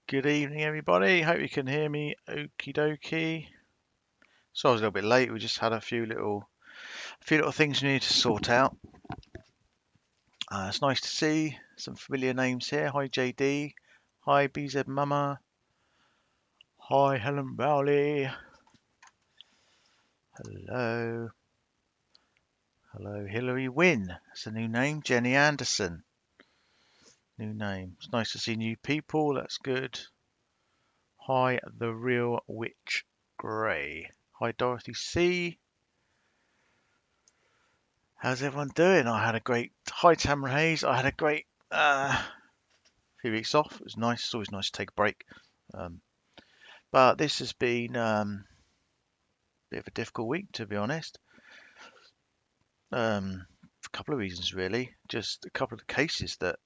Good evening, everybody. Hope you can hear me. Okie dokie. So I was a little bit late. We just had a few little things we need to sort out. It's nice to see some familiar names here. Hi, JD. Hi, BZ Mama. Hi, Helen Rowley. Hello. Hello, Hilary Wynn. That's a new name. Jenny Anderson. New name. It's nice to see new people. That's good. Hi, The Real Witch Grey. Hi, Dorothy C. How's everyone doing? I had a great hi Tamara Hayes. I had a great few weeks off. It was nice. It's always nice to take a break. Um, but this has been a bit of a difficult week, to be honest. For a couple of reasons, really. Just a couple of cases that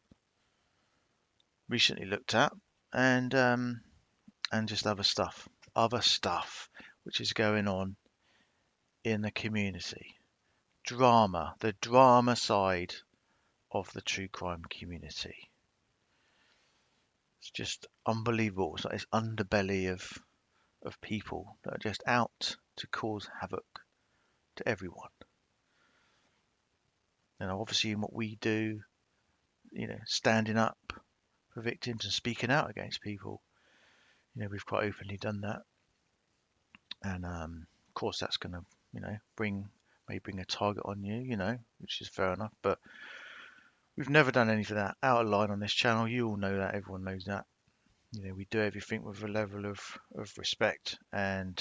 recently looked at, and just other stuff which is going on in the community. The drama side of the true crime community. It's just unbelievable. It's like this underbelly of people that are just out to cause havoc to everyone. And obviously in what we do, standing up for victims and speaking out against people, we've quite openly done that. And of course that's going to, may bring a target on you, which is fair enough. But we've never done anything that out of line on this channel. You all know that. Everyone knows that. We do everything with a level of respect and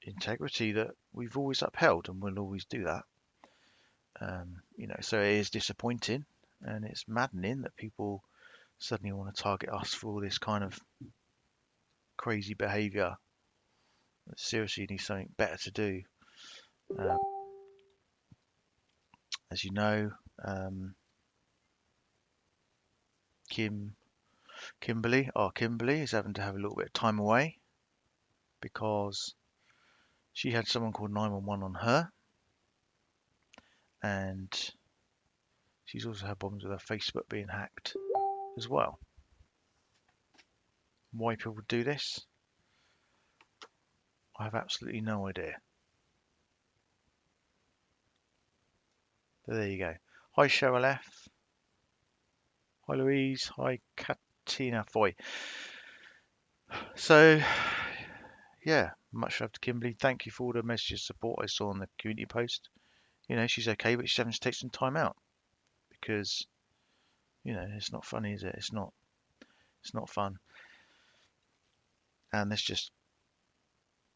integrity that we've always upheld, and we'll always do that. So it is disappointing and it's maddening that people suddenly want to target us for all this kind of crazy behaviour. Seriously, need something better to do. As you know, Kimberly is having to have a little bit of time away because she had someone called 911 on her, and she's also had problems with her Facebook being hacked as well. Why people do this, I have absolutely no idea. But there you go. Hi Cheryl F. Hi Louise. Hi Katina Foy. So yeah, much love to Kimberly. Thank you for all the messages of support I saw on the community post. She's okay, but she's having to take some time out because it's not funny, is it? It's not fun, and there's just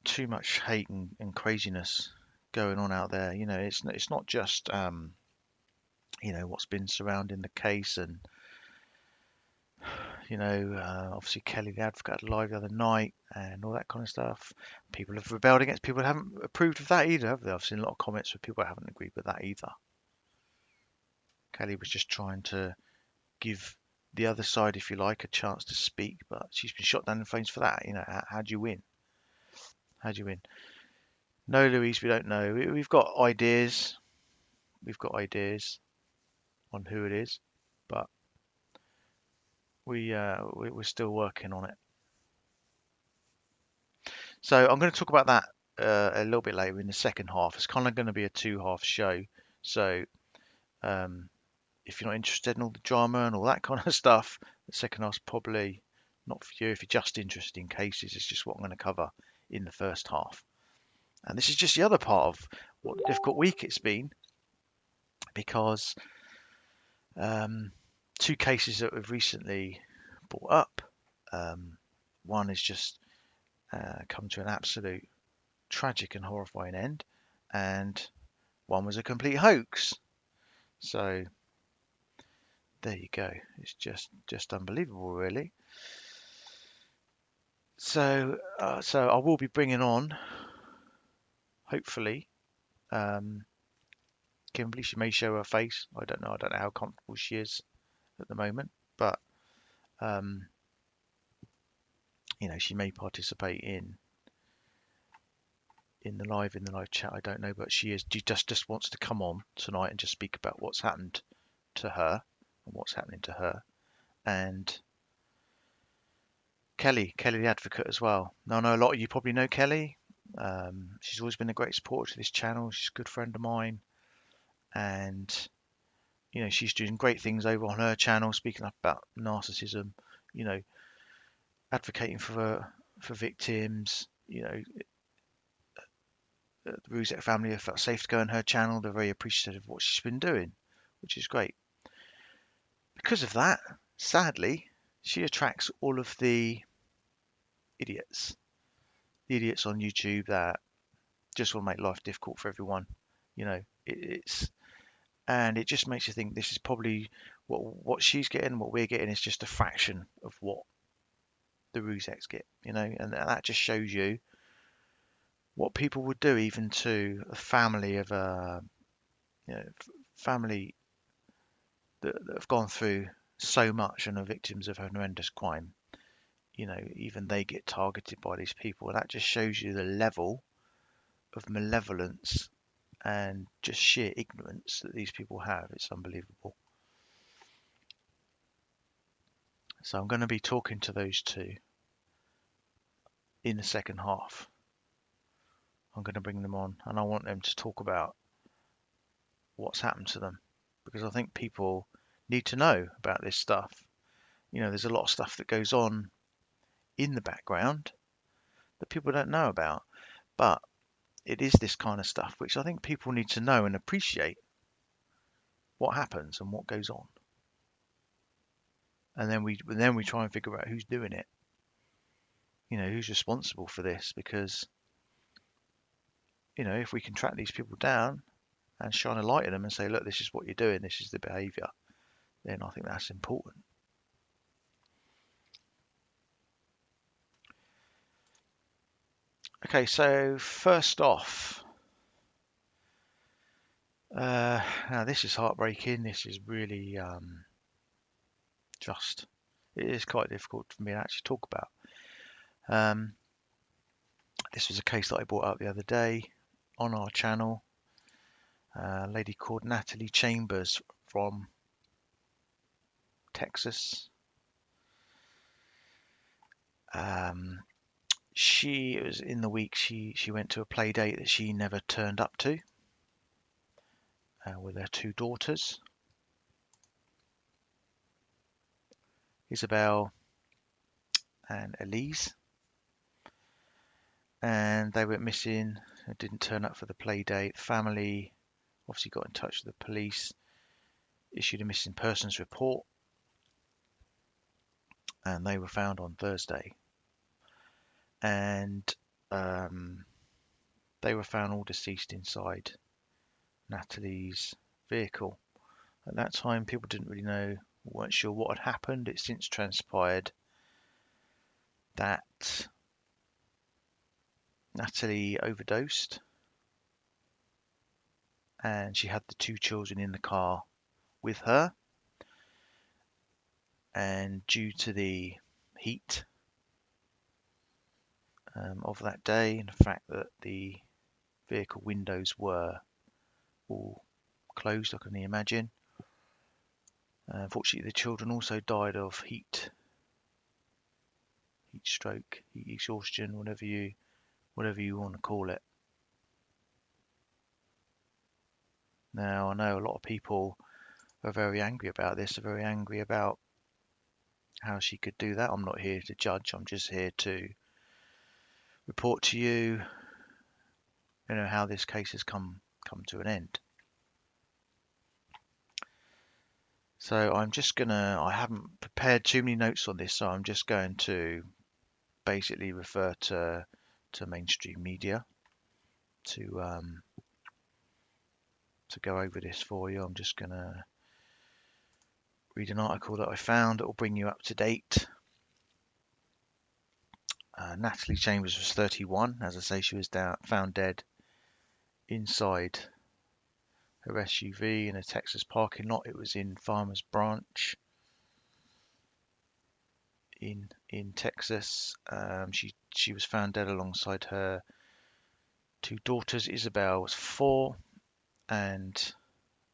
too much hate and craziness going on out there. It's not just what's been surrounding the case, and obviously Kelly the Advocate live the other night and all that kind of stuff. People have rebelled against. People haven't approved of that either, have they? I've seen a lot of comments where people haven't agreed with that either. Kelly was just trying to give the other side, if you like, a chance to speak, but she's been shot down in flames for that. How do you win? How do you win? No, Louise, we don't know. We've got ideas. We've got ideas on who it is, but we're still working on it. So I'm going to talk about that a little bit later in the second half. It's kind of going to be a two-half show. So if you're not interested in all the drama and all that kind of stuff, the second half's probably not for you. If you're just interested in cases, it's just what I'm going to cover in the first half. And this is just the other part of what a difficult week it's been, because two cases that we've recently brought up. One is just come to an absolute tragic and horrifying end, and one was a complete hoax. So there you go. It's just unbelievable, really. So I will be bringing on, hopefully, Kimberly. She may show her face. I don't know how comfortable she is at the moment, but she may participate in the live chat. I don't know, but she just wants to come on tonight and just speak about what's happened to her and what's happening to her, and Kelly the Advocate as well. Now, I know a lot of you probably know Kelly. She's always been a great supporter to this channel. She's a good friend of mine, and she's doing great things over on her channel, speaking up about narcissism. You know, advocating for victims. The Ruzek family have felt safe to go on her channel. They're very appreciative of what she's been doing, which is great. Because of that, sadly, she attracts all of the idiots on YouTube that just will make life difficult for everyone. It's and it just makes you think this is probably what she's getting, what we're getting is just a fraction of what the Ruzeks get. And that just shows you what people would do even to a family of a family that have gone through so much and are victims of an horrendous crime. Even they get targeted by these people, and that just shows you the level of malevolence and just sheer ignorance that these people have. It's unbelievable. So I'm going to be talking to those two in the second half. I'm going to bring them on, and I want them to talk about what's happened to them, because I think people need to know about this stuff. There's a lot of stuff that goes on in the background that people don't know about, but it is this kind of stuff which I think people need to know and appreciate what happens and what goes on. And then we try and figure out who's doing it. Who's responsible for this, because if we can track these people down and shine a light at them and say, look, this is what you're doing, this is the behavior, then I think that's important. Okay, so first off, now this is heartbreaking. This is really it is quite difficult for me to actually talk about. This was a case that I brought up the other day on our channel. A lady called Natalie Chambers from Texas. She was in the week she went to a play date that she never turned up to with her two daughters, Isabel and Elise, and they went missing and didn't turn up for the play date. The family obviously got in touch with the police, issued a missing persons report, and they were found on Thursday. And they were found all deceased inside Natalie's vehicle. At that time, people didn't really know, weren't sure what had happened. It's since transpired that Natalie overdosed, and she had the two children in the car with her. And due to the heat of that day and the fact that the vehicle windows were all closed, I can imagine. Unfortunately, the children also died of heat stroke, heat exhaustion, whatever you want to call it. Now, I know a lot of people are very angry about this, are very angry about how she could do that. I'm not here to judge. I'm just here to report to you, how this case has come to an end. So I haven't prepared too many notes on this, so I'm just going to basically refer to mainstream media to go over this for you. I'm just going to read an article that I found that will bring you up to date. Natalie Chambers was 31. As I say, she was found dead inside her SUV in a Texas parking lot. It was in Farmers Branch in Texas. She was found dead alongside her two daughters. Isabel was 4 and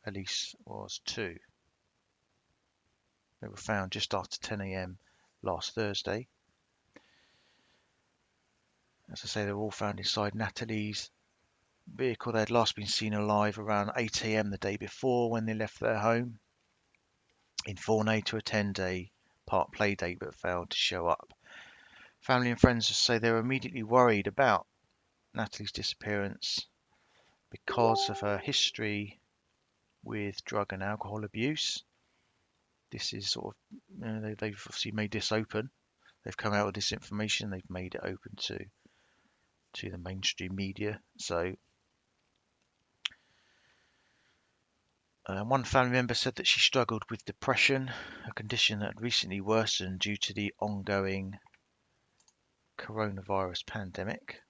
Elise was 2. They were found just after 10 a.m. last Thursday. As I say, they were all found inside Natalie's vehicle. They had last been seen alive around 8 a.m. the day before when they left their home in Forney to attend a park play date but failed to show up. Family and friends say they were immediately worried about Natalie's disappearance because of her history with drug and alcohol abuse. This is sort of, they've obviously made this open. They've come out with this information. They've made it open to the mainstream media. So one family member said that she struggled with depression, a condition that had recently worsened due to the ongoing coronavirus pandemic.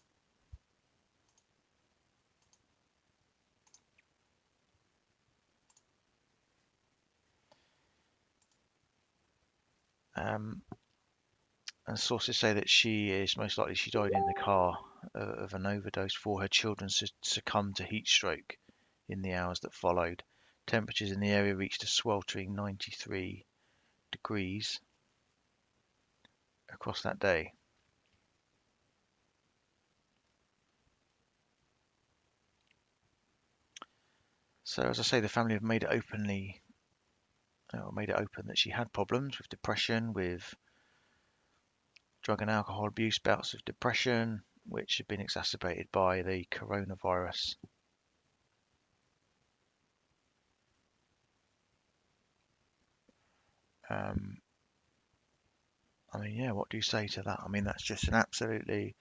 And sources say that she died in the car of an overdose before her children succumbed to heat stroke in the hours that followed. Temperatures in the area reached a sweltering 93 degrees across that day. So as I say, the family have made it open that she had problems with depression, with drug and alcohol abuse, bouts of depression, which have been exacerbated by the coronavirus. I mean, yeah, what do you say to that? I mean, that's just an absolutely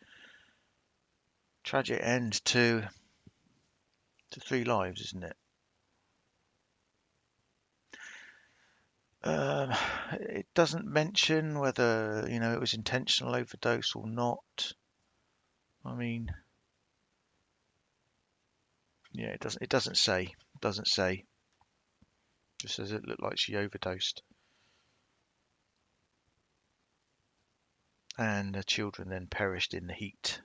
tragic end to 3 lives, isn't it? Um, it doesn't mention whether, it was intentional overdose or not. I mean, yeah, it doesn't say. It doesn't say. Just says it looked like she overdosed. And the children then perished in the heat.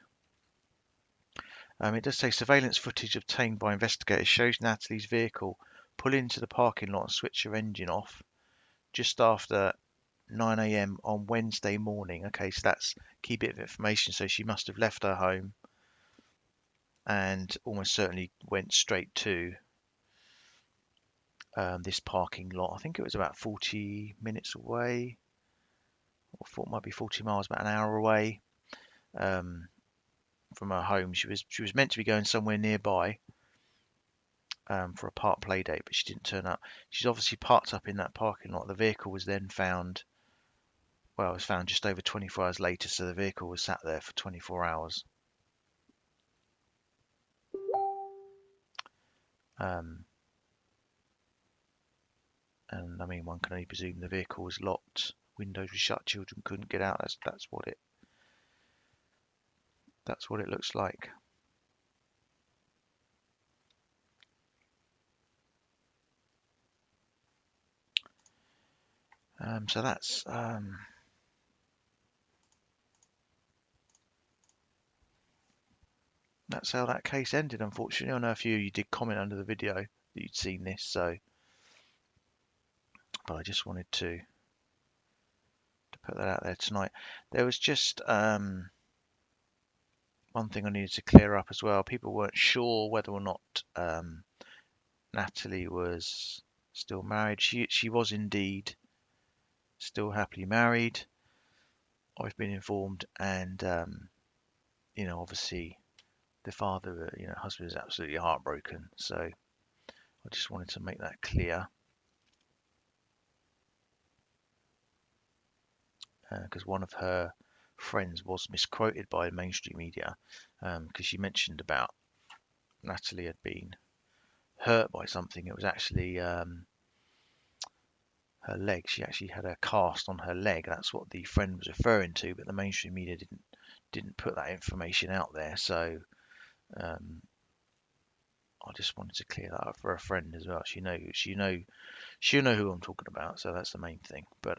It does say surveillance footage obtained by investigators shows Natalie's vehicle pull into the parking lot and switch her engine off just after 9 a.m. on Wednesday morning. Okay, so that's a key bit of information. So she must have left her home and almost certainly went straight to this parking lot. I think it was about 40 minutes away, or thought it might be 40 miles, about an hour away from her home. She was meant to be going somewhere nearby for a park play date, but she didn't turn up. She's obviously parked up in that parking lot. The vehicle was then found. Well, it was found just over 24 hours later, so the vehicle was sat there for 24 hours. And I mean, one can only presume the vehicle was locked, windows were shut, children couldn't get out. That's what it looks like. So that's how that case ended. Unfortunately, I know a few of you did comment under the video that you'd seen this, so but I just wanted to put that out there tonight. There was just one thing I needed to clear up as well. People weren't sure whether or not Natalie was still married. She was indeed still happily married, I've been informed, and obviously the father, husband is absolutely heartbroken. So I just wanted to make that clear, because one of her friends was misquoted by mainstream media, because she mentioned about Natalie had been hurt by something. It was actually her leg. She actually had a cast on her leg. That's what the friend was referring to, but the mainstream media didn't put that information out there. So I just wanted to clear that up for a friend as well. She'll know who I'm talking about. So that's the main thing. But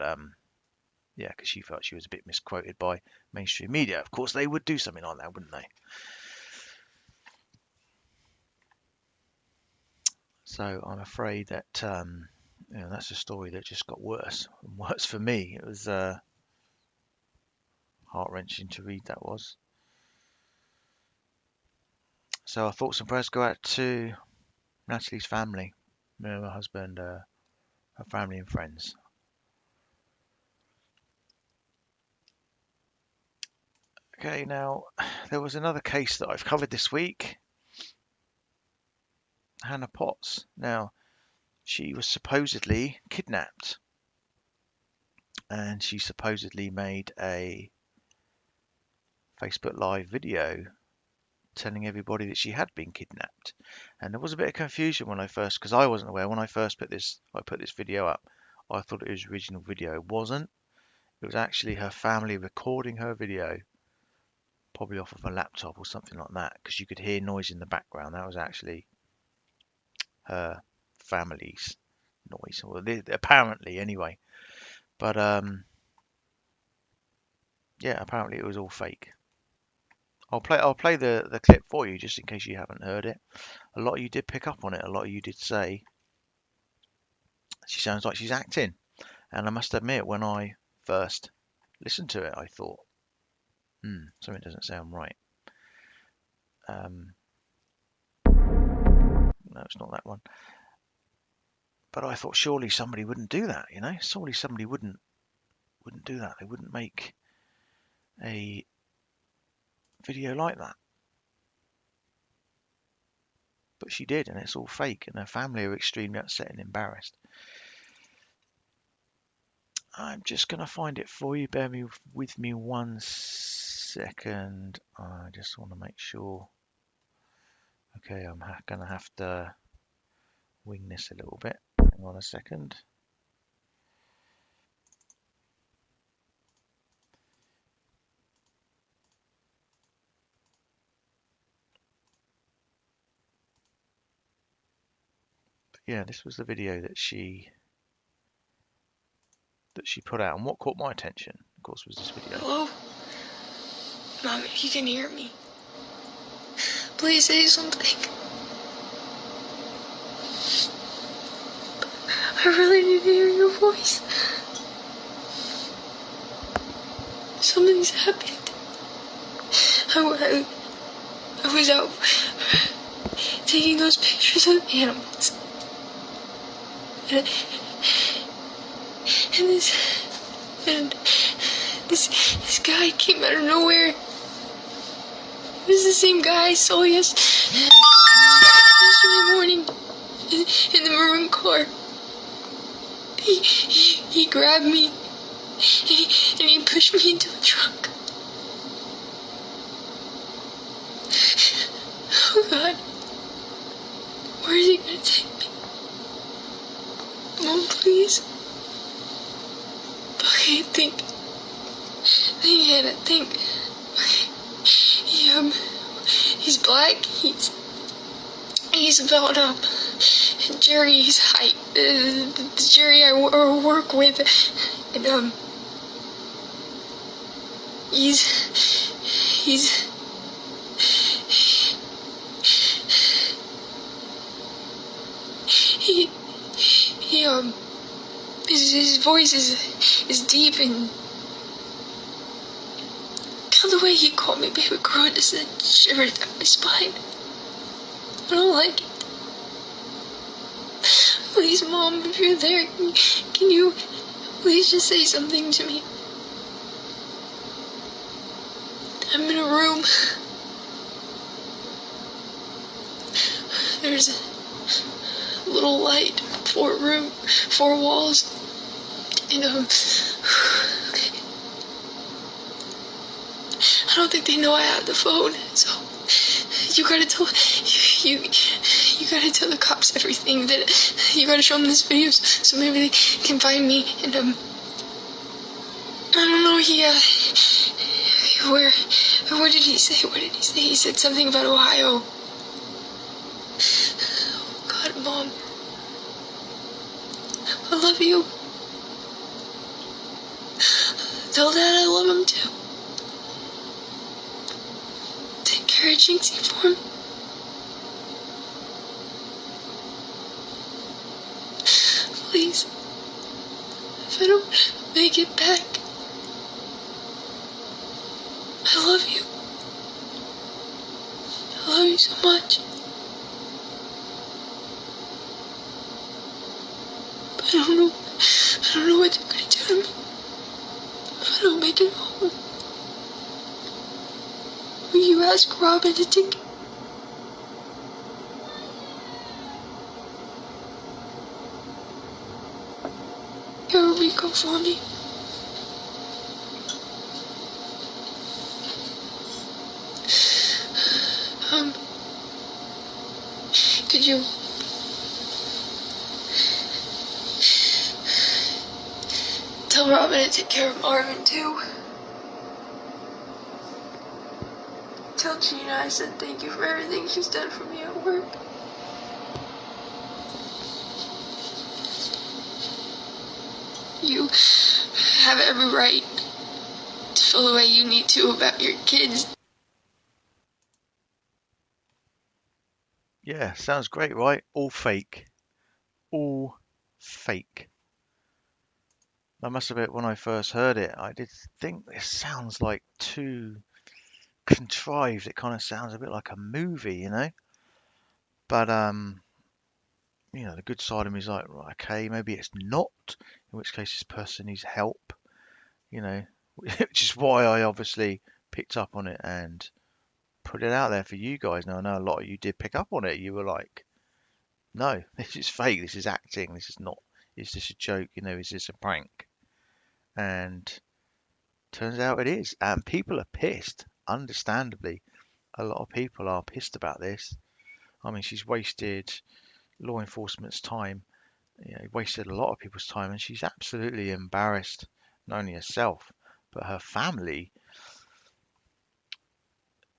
yeah, because she felt she was a bit misquoted by mainstream media. Of course, they would do something like that, wouldn't they? So I'm afraid that that's a story that just got worse and worse for me. It was heart-wrenching to read, that was. So our thoughts and prayers go out to Natalie's family, her husband, her family and friends. Okay, now there was another case that I've covered this week. Hannah Potts. Now, she was supposedly kidnapped, and she supposedly made a Facebook Live video telling everybody that she had been kidnapped. And there was a bit of confusion when because I wasn't aware when I first put this video up. I thought it was original video. It wasn't. It was actually her family recording her video, probably off of a laptop or something like that, because you could hear noise in the background. That was actually her family's noise, well, apparently anyway. But yeah, apparently it was all fake. I'll play the clip for you just in case you haven't heard it. A lot of you did pick up on it. A lot of you did say she sounds like she's acting. And I must admit, when I first listened to it, I thought, something doesn't sound right. No, it's not that one. But I thought surely somebody wouldn't do that, you know? Surely somebody wouldn't do that. They wouldn't make a video like that. But she did, and it's all fake, and her family are extremely upset and embarrassed. I'm just going to find it for you. Bear with me 1 second. I just want to make sure. Okay, I'm going to have to wing this a little bit. Hang on a second. But yeah, this was the video that she put out, and what caught my attention, of course, was this video. Hello? Mom, if you can hear me, please say something. I really need to hear your voice. Something's happened. I was out taking those pictures of animals. And this guy came out of nowhere. It was the same guy I saw yesterday morning in the maroon car. He grabbed me and he pushed me into the trunk. Oh God, where is he gonna take me? Mom, please. Okay, think, Hannah, think. He's black. He's about Jerry's height. The Jerry I work with, and he's his voice is deep, and kind of the way he called me baby girl just shivered down my spine. I don't like it. Please, Mom, if you're there, can you please just say something to me? I'm in a room. There's a little light, 4 walls, and okay. I don't think they know I have the phone, so you gotta tell the cops everything. That you gotta show them this video so maybe they can find me. And I don't know. What did he say? He said something about Ohio. Oh God, Mom, I love you. Tell Dad I love him too. Take care of Jinxie for me. Please, if I don't make it back, I love you. I love love you so much. But I don't know what they're gonna do to me if I don't make it home. Will you ask Robin to take care of Rico for me? Could you tell Robin to take care of Marvin too? Tell Gina I said thank you for everything she's done for me at work. You have every right to feel the way you need to about your kids. Yeah, sounds great, right? All fake. All fake. I must admit, when I first heard it, I did think this sounds like too contrived. It kind of sounds a bit like a movie, you know? But the good side of me is like, right, okay, maybe it's not, in which case this person needs help, you know, which is why I obviously picked up on it and put it out there for you guys. Now, I know a lot of you did pick up on it. You were like, no, this is fake, this is acting, this is not, is this a joke, is this a prank? And turns out it is. And people are pissed, understandably. A lot of people are pissed about this. I mean, she's wasted law enforcement's time, wasted a lot of people's time, and she's absolutely embarrassed, not only herself, but her family.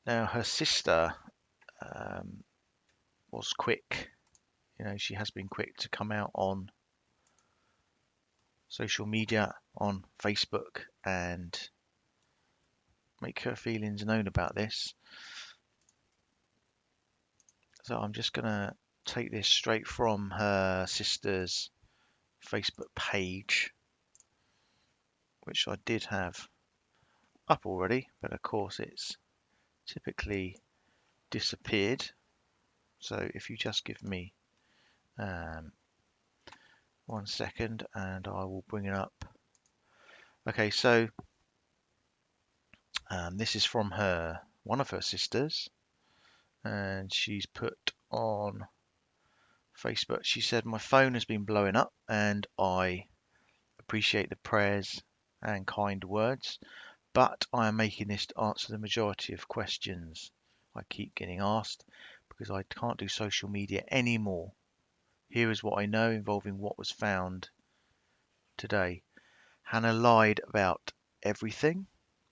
Now, her sister um, was quick, she has been quick to come out on social media, on Facebook, and make her feelings known about this. So I'm just going to take this straight from her sister's Facebook page, which I did have up already, but of course it's typically disappeared. So if you just give me 1 second and I will bring it up. Okay, so this is from one of her sisters, and she's put on Facebook. She said, "My phone has been blowing up, and I appreciate the prayers and kind words, but I am making this to answer the majority of questions I keep getting asked because I can't do social media anymore. Here is what I know involving what was found today. Hannah lied about everything.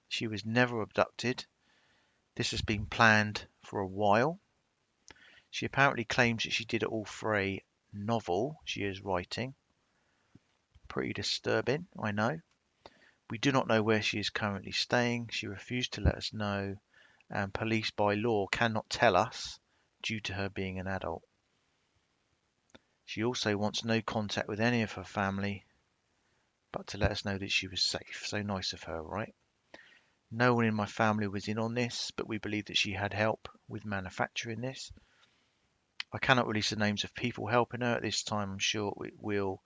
She was never abducted. This has been planned for a while. She apparently claims that she did it all for a novel she is writing. Pretty disturbing, I know. We do not know where she is currently staying. She refused to let us know, and police by law cannot tell us due to her being an adult. She also wants no contact with any of her family, but to let us know that she was safe. So nice of her, right? No one in my family was in on this, but we believe that she had help with manufacturing this. I cannot release the names of people helping her at this time. I'm sure it will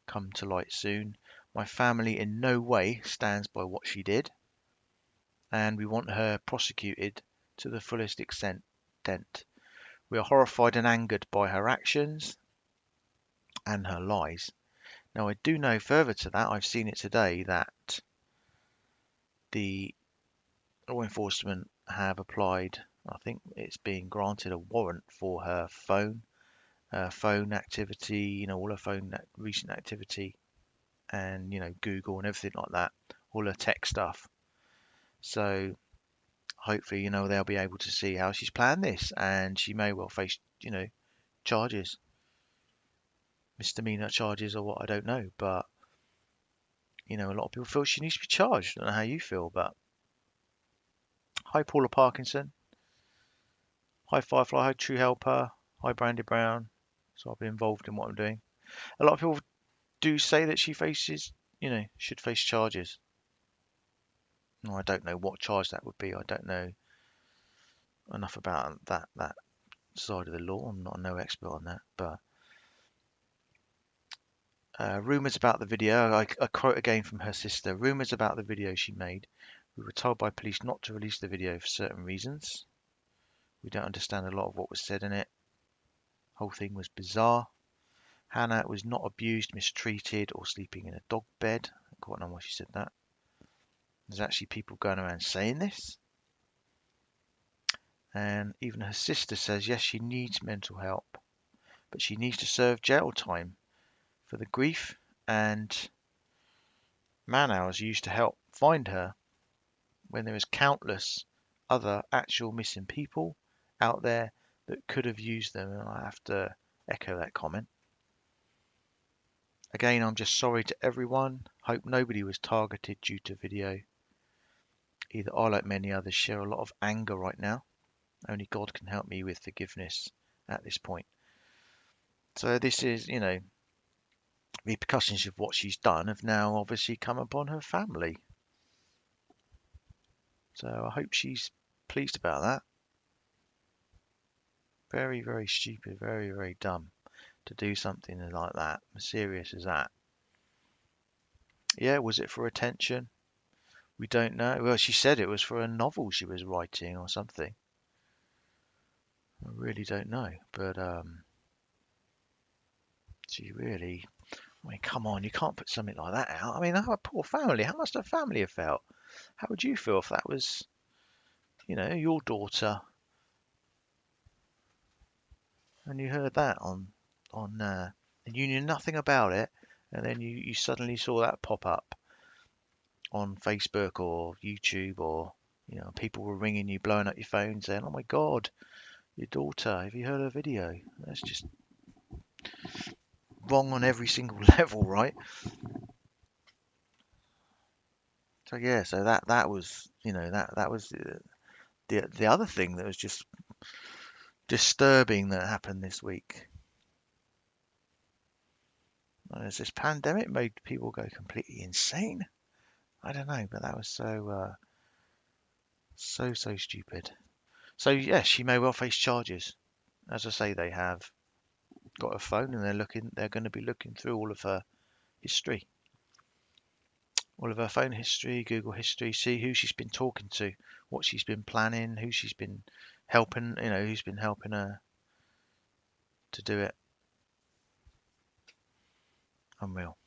come to light soon. My family in no way stands by what she did, and we want her prosecuted to the fullest extent. We are horrified and angered by her actions and her lies. Now, I do know further to that, I've seen it today, that the law enforcement have applied, I think it's being granted a warrant for her phone activity, all her phone recent activity, and Google and everything like that, all her tech stuff. So hopefully, they'll be able to see how she's planned this, and she may well face, charges, misdemeanor charges or what, I don't know. But a lot of people feel she needs to be charged. I don't know how you feel, but hi Paula Parkinson, hi Firefly, hi True Helper, hi Brandy Brown. So I'll be involved in what I'm doing. A lot of people do say that she faces, should face charges. No, I don't know what charge that would be. I don't know enough about that side of the law. I'm not no expert on that, but rumours about the video. I quote again from her sister. Rumours about the video she made. We were told by police not to release the video for certain reasons. We don't understand a lot of what was said in it. Whole thing was bizarre. Hannah was not abused, mistreated, or sleeping in a dog bed. I quite know why she said that. There's actually people going around saying this. And even her sister says, yes, she needs mental help, but she needs to serve jail time for the grief and man hours used to help find her when there is countless other actual missing people out there that could have used them. And I have to echo that comment. Again, I'm just sorry to everyone. Hope nobody was targeted due to video. Either I, like many others, share a lot of anger right now. Only God can help me with forgiveness at this point. So this is, repercussions of what she's done have now obviously come upon her family. So I hope she's pleased about that. Very, very stupid, very, very dumb to do something like that, as serious as that. Yeah, was it for attention? We don't know. Well, she said it was for a novel she was writing or something. I really don't know. But she really, I mean, come on, you can't put something like that out. I mean, our poor family, how must her family have felt? How would you feel if that was, your daughter and you heard that on and you knew nothing about it, and then you suddenly saw that pop up on Facebook or YouTube, or people were ringing you, blowing up your phone, saying, "Oh my God, your daughter! Have you heard her video?" That's just wrong on every single level, right? So yeah, so that was that was the other thing that was just disturbing that happened this week. As this pandemic made people go completely insane. I don't know, but that was so stupid. So yes, she may well face charges. As I say, they have got a phone and they're going to be looking through all of her history, all of her phone history, Google history, see who she's been talking to, what she's been planning, who she's been helping, who's been helping her to do it. Unreal.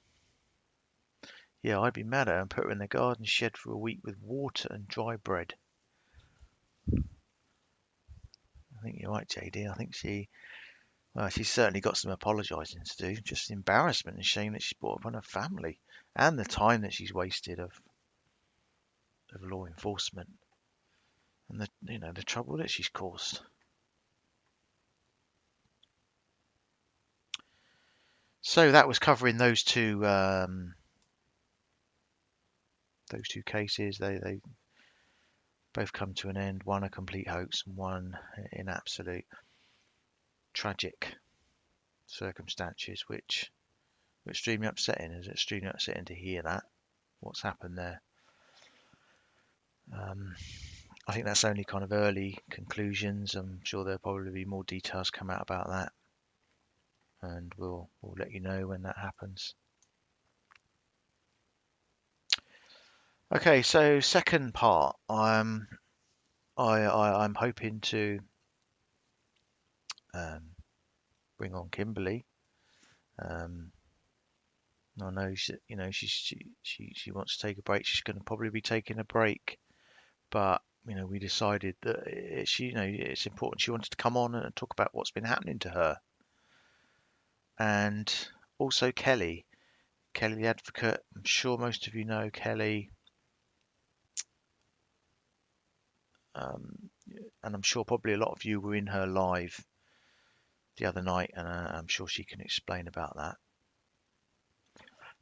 Yeah, I'd be mad at her and put her in the garden shed for a week with water and dry bread. I think you're right, JD. I think she's certainly got some apologising to do. Just embarrassment and shame that she's brought upon her family and the time that she's wasted of law enforcement and the trouble that she's caused. So that was covering those two cases. They both come to an end. One a complete hoax, and one in absolute tragic circumstances, which were extremely upsetting. It's extremely upsetting to hear that what's happened there. I think that's only kind of early conclusions. I'm sure there'll probably be more details come out about that, and we'll let you know when that happens. Okay, so second part, I'm hoping to bring on Kimberly. I know she wants to take a break. She's going to probably be taking a break, but we decided that it's important. She wanted to come on and talk about what's been happening to her, and also Kelly the advocate. I'm sure most of you know Kelly, and I'm sure probably a lot of you were in her live the other night, and I'm sure she can explain about that.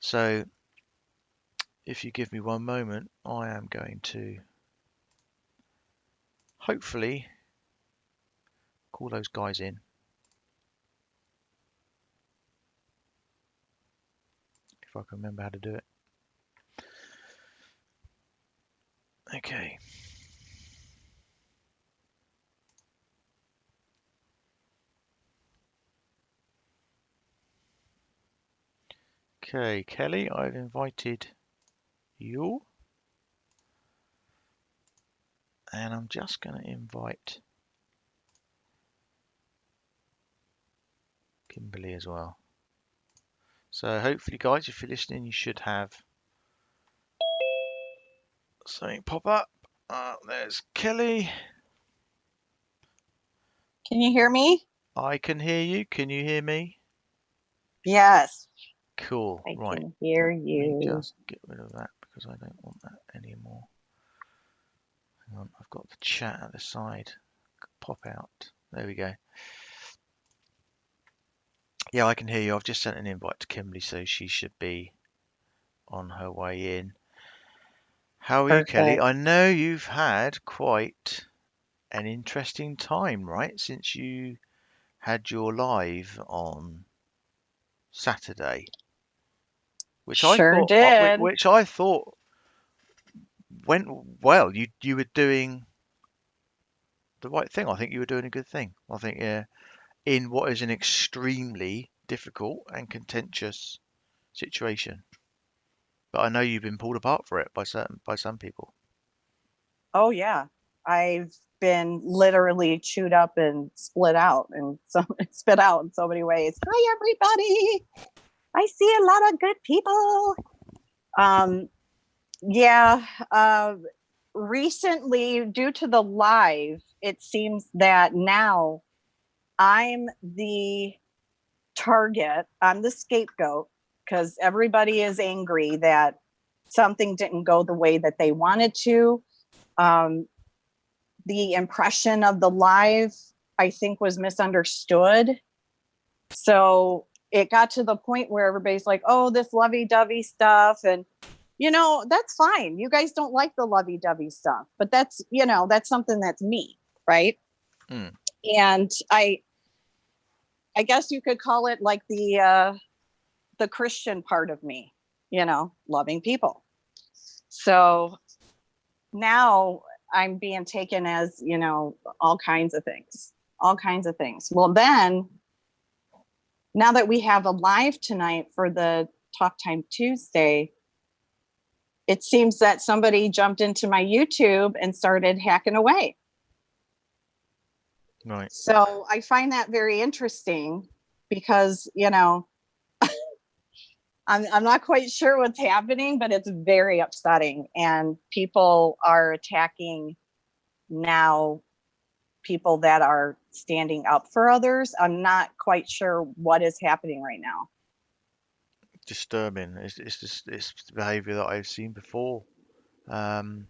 So if you give me one moment, I am going to hopefully call those guys in. If I can remember how to do it. Okay. Okay, Kelly, I've invited you, and I'm just going to invite Kimberly as well. So hopefully, guys, if you're listening, you should have something pop up. There's Kelly. Can you hear me? I can hear you. Can you hear me? Yes, Cool. I Right. can hear Let me you. just get rid of that because I don't want that anymore. Hang on, I've got the chat at the side. Pop out. There we go. Yeah, I can hear you. I've just sent an invite to Kimberly, so she should be on her way in. How are you, Kelly? Perfect. I know you've had quite an interesting time, right? Since you had your live on Saturday, Sure did. which I thought went well. You were doing the right thing. I think you were doing a good thing. I think, yeah, in what is an extremely difficult and contentious situation. But I know you've been pulled apart for it by some people. Oh yeah, I've been literally chewed up and split out and so spit out in so many ways. Hi everybody. I see a lot of good people. Um, yeah. Recently, due to the live, it seems that now I'm the target. I'm the scapegoat because everybody is angry that something didn't go the way that they wanted to. Um, the impression of the live, I think, was misunderstood. So it got to the point where everybody's like, oh, this lovey-dovey stuff. And, that's fine. You guys don't like the lovey-dovey stuff, but that's something that's me, right? Mm. And I guess you could call it like the Christian part of me, loving people. So now I'm being taken as, all kinds of things. Well, then, now that we have a live tonight for the Talk Time Tuesday, it seems that somebody jumped into my YouTube and started hacking away. Right. So I find that very interesting because, I'm not quite sure what's happening, but it's very upsetting. And people are attacking now people that are standing up for others. I'm not quite sure what is happening right now. Disturbing. It's just it's behaviour that I've seen before. Um,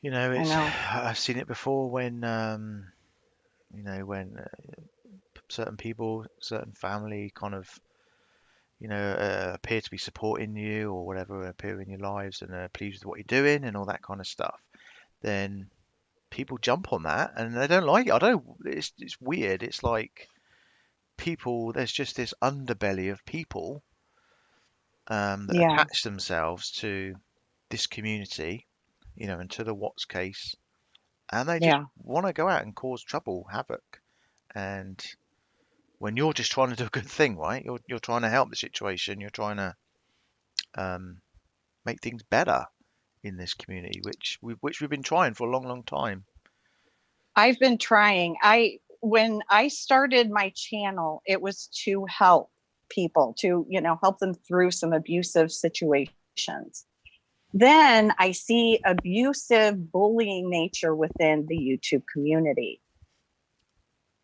I it's know. I've seen it before when when certain people, certain family kind of appear to be supporting you or whatever, appear in your lives and are pleased with what you're doing and all that kind of stuff. Then people jump on that and they don't like it. I don't. It's weird. It's like people. There's just this underbelly of people that Yeah. attach themselves to this community, and to the Watts case, and they just Yeah. want to go out and cause trouble, havoc. And when you're just trying to do a good thing, right? You're trying to help the situation. You're trying to um, make things better in this community, which we've been trying for a long, long time. I've been trying. When I started my channel, it was to help people, to, help them through some abusive situations. Then I see abusive bullying nature within the YouTube community.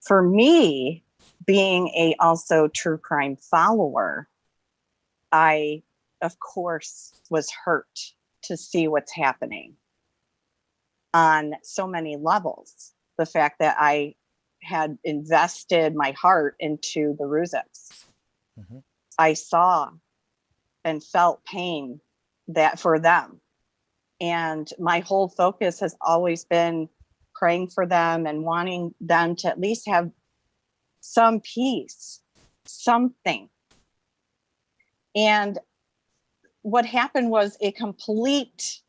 For me, being a also true crime follower, I of course was hurt to see what's happening on so many levels. The fact that I had invested my heart into the Ruziks. Hmm. I saw and felt pain that for them. And my whole focus has always been praying for them and wanting them to at least have some peace, something. And what happened was a complete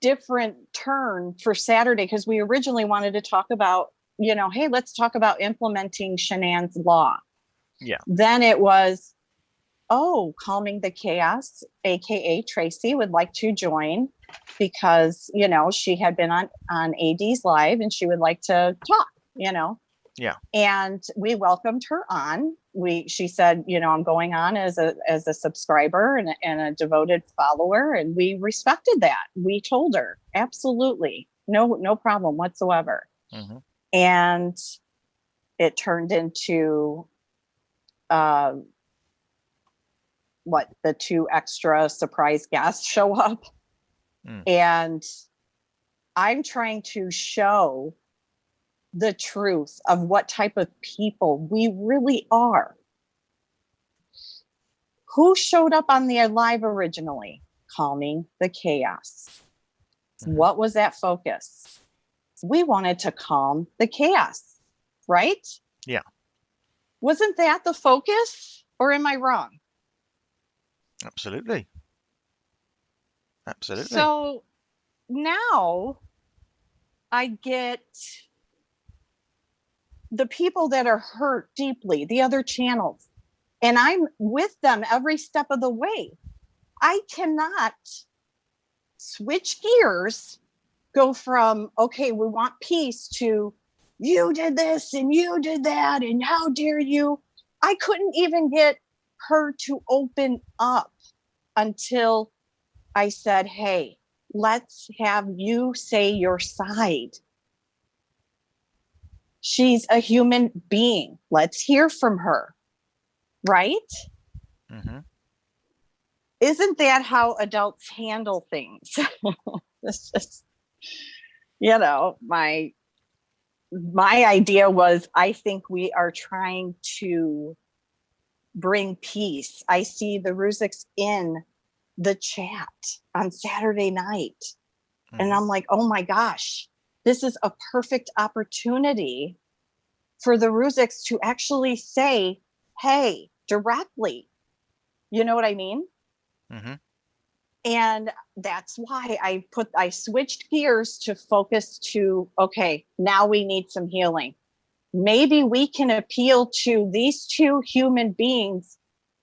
different turn for Saturday, because we originally wanted to talk about, hey, let's talk about implementing Shanann's law. Yeah. Then it was, oh, Calming the Chaos, aka Tracy, would like to join because, you know, she had been on AD's live and she would like to talk, you know. Yeah. And we welcomed her on. She said, you know, I'm going on as a subscriber and a devoted follower, and we respected that. We told her absolutely no problem whatsoever. Mm-hmm. And it turned into what, the 2 extra surprise guests show up. And I'm trying to show the truth of what type of people we really are. Who showed up on the live originally? Calming the Chaos. What was that focus? We wanted to calm the chaos, right? Yeah. Wasn't that the focus, or am I wrong? Absolutely. Absolutely. So now I get the people that are hurt deeply, the other channels, and I'm with them every step of the way. I cannot switch gears, go from, okay, we want peace, to you did this and you did that and how dare you. I couldn't even get her to open up until I said, hey, let's have you say your side. She's a human being. Let's hear from her. Right? Mm-hmm. Isn't that how adults handle things? It's just, you know, my idea was, I think we are trying to bring peace. I see the Ruziks in the chat on Saturday night. And I'm like, oh my gosh, this is a perfect opportunity for the Ruziks to actually say, hey, directly. You know what I mean? Mm-hmm. And that's why I switched gears to focus to, okay, now we need some healing. Maybe we can appeal to these 2 human beings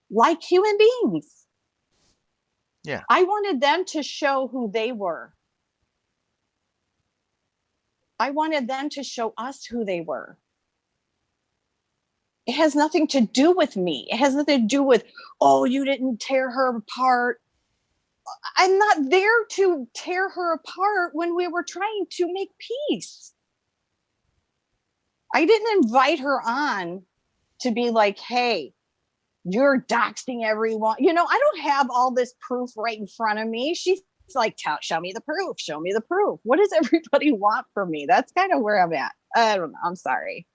like human beings. Yeah. I wanted them to show who they were. I wanted them to show us who they were. It has nothing to do with me. It has nothing to do with, oh, you didn't tear her apart. I'm not there to tear her apart when we were trying to make peace. I didn't invite her on to be like, hey, you're doxing everyone. You know, I don't have all this proof right in front of me. She's like, show me the proof. Show me the proof. What does everybody want from me? That's kind of where I'm at. I don't know. I'm sorry.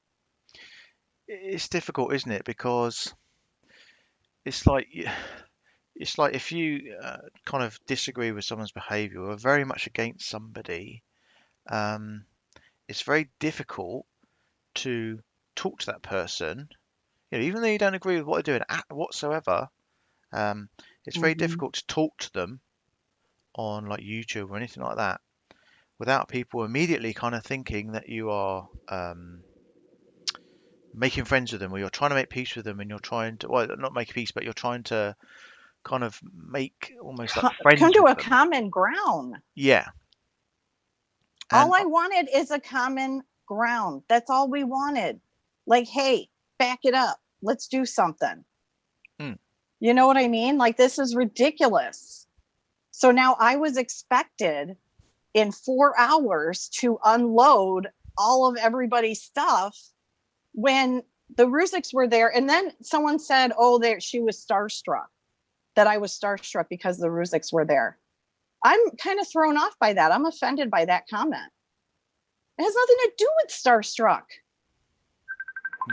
It's difficult, isn't it? Because it's like if you kind of disagree with someone's behavior or are very much against somebody, um, it's very difficult to talk to that person. You know, even though you don't agree with what they're doing whatsoever, it's very difficult to talk to them on like YouTube or anything like that without people immediately kind of thinking that you are making friends with them, or you're trying to make peace with them, and you're trying to, well, not make peace, but you're trying to kind of make almost like Come friends to with a them. common ground. Yeah. And All I wanted is a common ground. That's all we wanted. Like, hey, back it up. Let's do something. You know what I mean? Like, this is ridiculous. So now I was expected in 4 hours to unload all of everybody's stuff when the Ruziks were there. And then someone said, oh, she was starstruck, that I was starstruck because the Ruziks were there. I'm kind of thrown off by that. I'm offended by that comment. It has nothing to do with starstruck.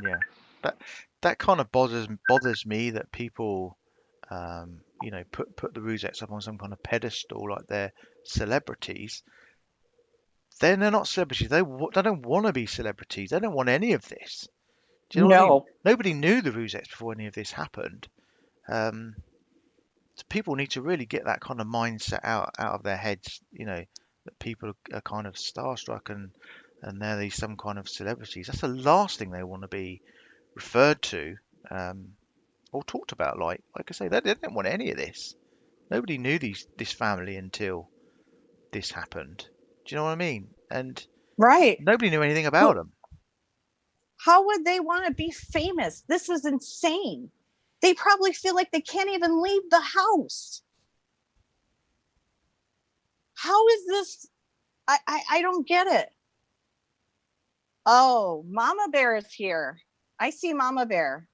yeah, that kind of bothers me that people you know, put the Rusettes up on some kind of pedestal like they're celebrities. Then they're not celebrities. They don't want to be celebrities. They don't want any of this. Do you know what I mean? No. Nobody knew the Rusettes before any of this happened. So people need to really get that kind of mindset out of their heads. You know, that people are kind of starstruck and they're some kind of celebrities. That's the last thing they want to be referred to. or talked about. Like I say, they didn't want any of this. Nobody knew this family until this happened. Do you know what I mean? And Right. nobody knew anything about Who, them. how would they want to be famous? This is insane. They probably feel like they can't even leave the house. How is this? I don't get it. Oh, Mama Bear is here. I see Mama Bear.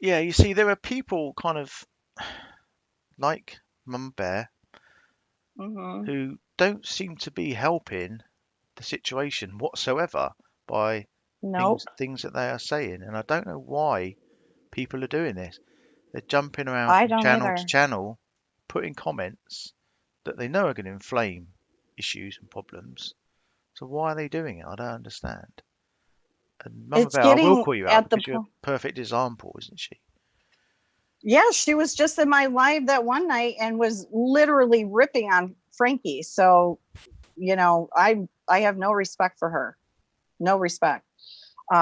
Yeah, you see, there are people kind of like Mum Bear Mm-hmm. who don't seem to be helping the situation whatsoever by things Nope. things that they are saying, and I don't know why people are doing this. They're jumping around I from don't channel to either. channel, putting comments that they know are going to inflame issues and problems. So why are they doing it? I don't understand. And Mama It's Bear, I will getting call you out at the because you're point. a perfect example, isn't she? Yeah, she was just in my live that one night and was literally ripping on Frankie. So, I have no respect for her. No respect.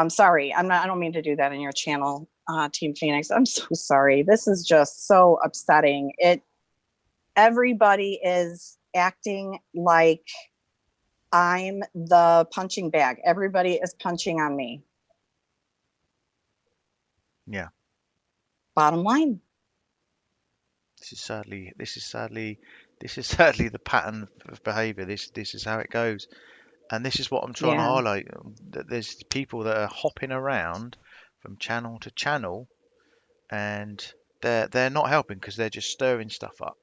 Sorry, I don't mean to do that in your channel, Team Phoenix. I'm so sorry. This is just so upsetting. Everybody is acting like I'm the punching bag. Everybody is punching on me. Yeah. Bottom line. This is sadly the pattern of behaviour. This is how it goes, and this is what I'm trying to Yeah. highlight. That there's people that are hopping around from channel to channel, and they're not helping because they're just stirring stuff up.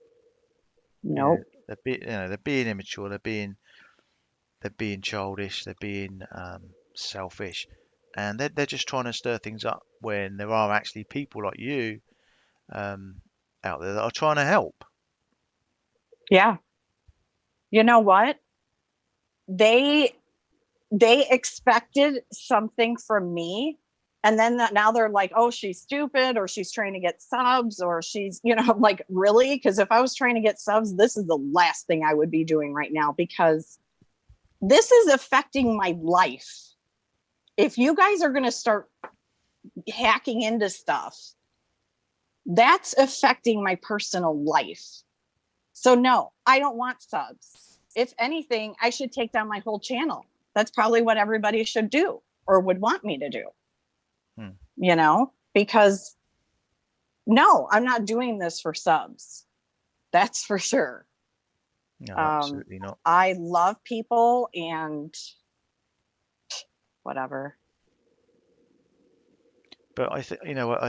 Nope. They're being immature. They're being childish. They're being selfish, and they're just trying to stir things up when there are actually people like you um, out there that are trying to help. Yeah. You know what? They they expected something from me, and then now they're like, oh, she's stupid, or she's trying to get subs, or she's, I'm like, really? Because if I was trying to get subs, this is the last thing I would be doing right now, because this is affecting my life. If you guys are going to start hacking into stuff, that's affecting my personal life. So no, I don't want subs. If anything, I should take down my whole channel. That's probably what everybody should do or would want me to do, Hmm. because no, I'm not doing this for subs. That's for sure. No, absolutely not. I love people and whatever. But I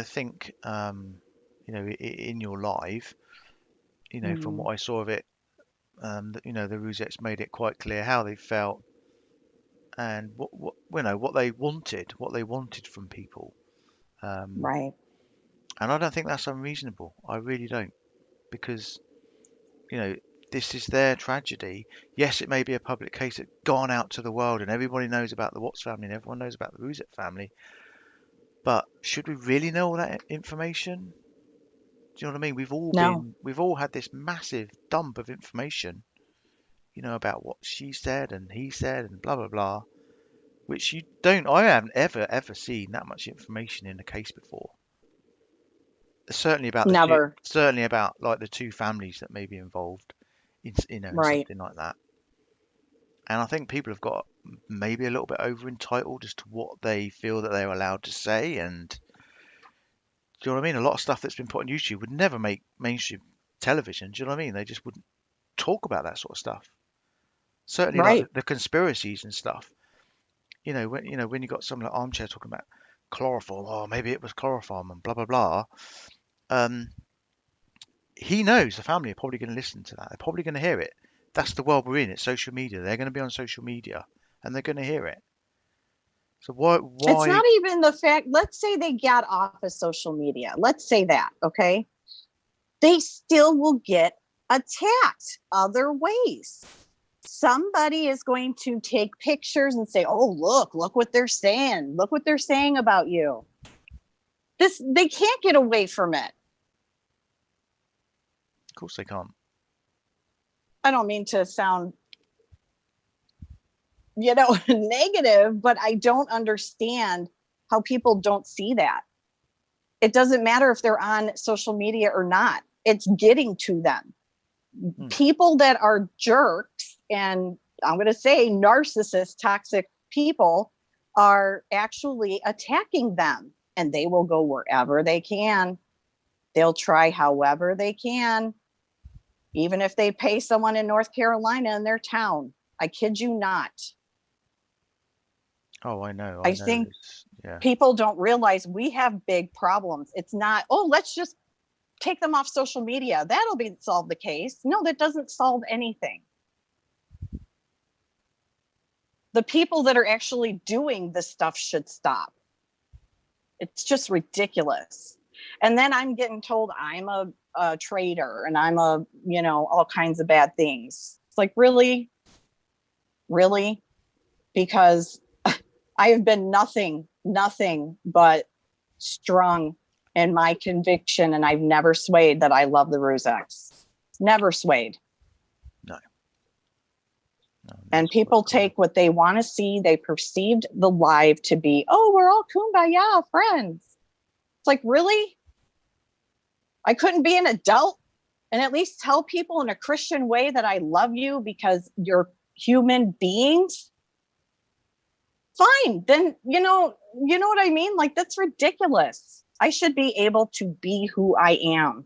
think in your live, from Mm, what I saw of it, the Rosettes made it quite clear how they felt and what they wanted from people. Um, right. and I don't think that's unreasonable. I really don't, because you know this is their tragedy. Yes, it may be a public case that's gone out to the world, and everybody knows about the Watts family, and everyone knows about the Rosette family. But should we really know all that information? Do you know what I mean? No, We've all had this massive dump of information, about what she said and he said and blah blah blah, which I haven't ever seen that much information in a case before. never. Certainly about like the two families that may be involved in Right. something like that. And I think people have got maybe a little bit over entitled as to what they feel that they're allowed to say. And do you know what I mean? A lot of stuff that's been put on YouTube would never make mainstream television. Do you know what I mean? They just wouldn't talk about that sort of stuff. Certainly, like Right. the conspiracies and stuff. When you got some like Armchair talking about chloroform, oh, maybe it was chloroform and blah blah blah. Um, he knows the family are probably going to listen to that. They're probably going to hear it. That's the world we're in. It's social media. They're going to be on social media, and they're going to hear it. So why It's why not even the fact, let's say they got off of social media. Let's say that, okay? They still will get attacked other ways. Somebody is going to take pictures and say, oh, look what they're saying. Look what they're saying about you. They can't get away from it. Of course they can't. I don't mean to sound, negative, but I don't understand how people don't see that. It doesn't matter if they're on social media or not. It's getting to them. People that are jerks, and I'm going to say narcissist, toxic people, are actually attacking them, and they will go wherever they can. They'll try however they can, even if they pay someone in North Carolina in their town. I kid you not. Oh, I know. I think yeah. people don't realize we have big problems. It's not, oh, let's just take them off social media. That'll solve the case. No, that doesn't solve anything. The people that are actually doing this stuff should stop. It's just ridiculous. And then I'm getting told I'm a traitor and I'm all kinds of bad things. It's like, really? Really? Because I have been nothing but strong in my conviction, and I've never swayed that I love the Rusex. Never swayed. No, and people take what they want to see. They perceived the live to be, oh, we're all kumbaya friends. It's like, really? I couldn't be an adult and at least tell people in a Christian way that I love you because you're human beings? Fine. Then, you know what I mean? Like, that's ridiculous. I should be able to be who I am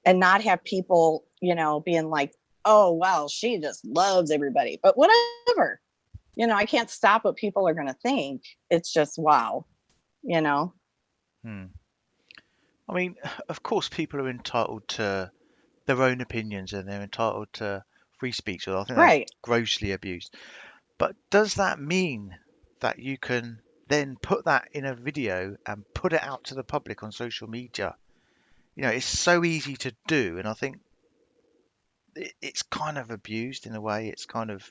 and not have people, being like, oh, well, she just loves everybody, but whatever. I can't stop what people are going to think. It's just, wow, I mean, of course, people are entitled to their own opinions and they're entitled to free speech. So I think that's grossly abused. But does that mean that you can then put that in a video and put it out to the public on social media? It's so easy to do, and I think it's kind of abused in a way. It's kind of...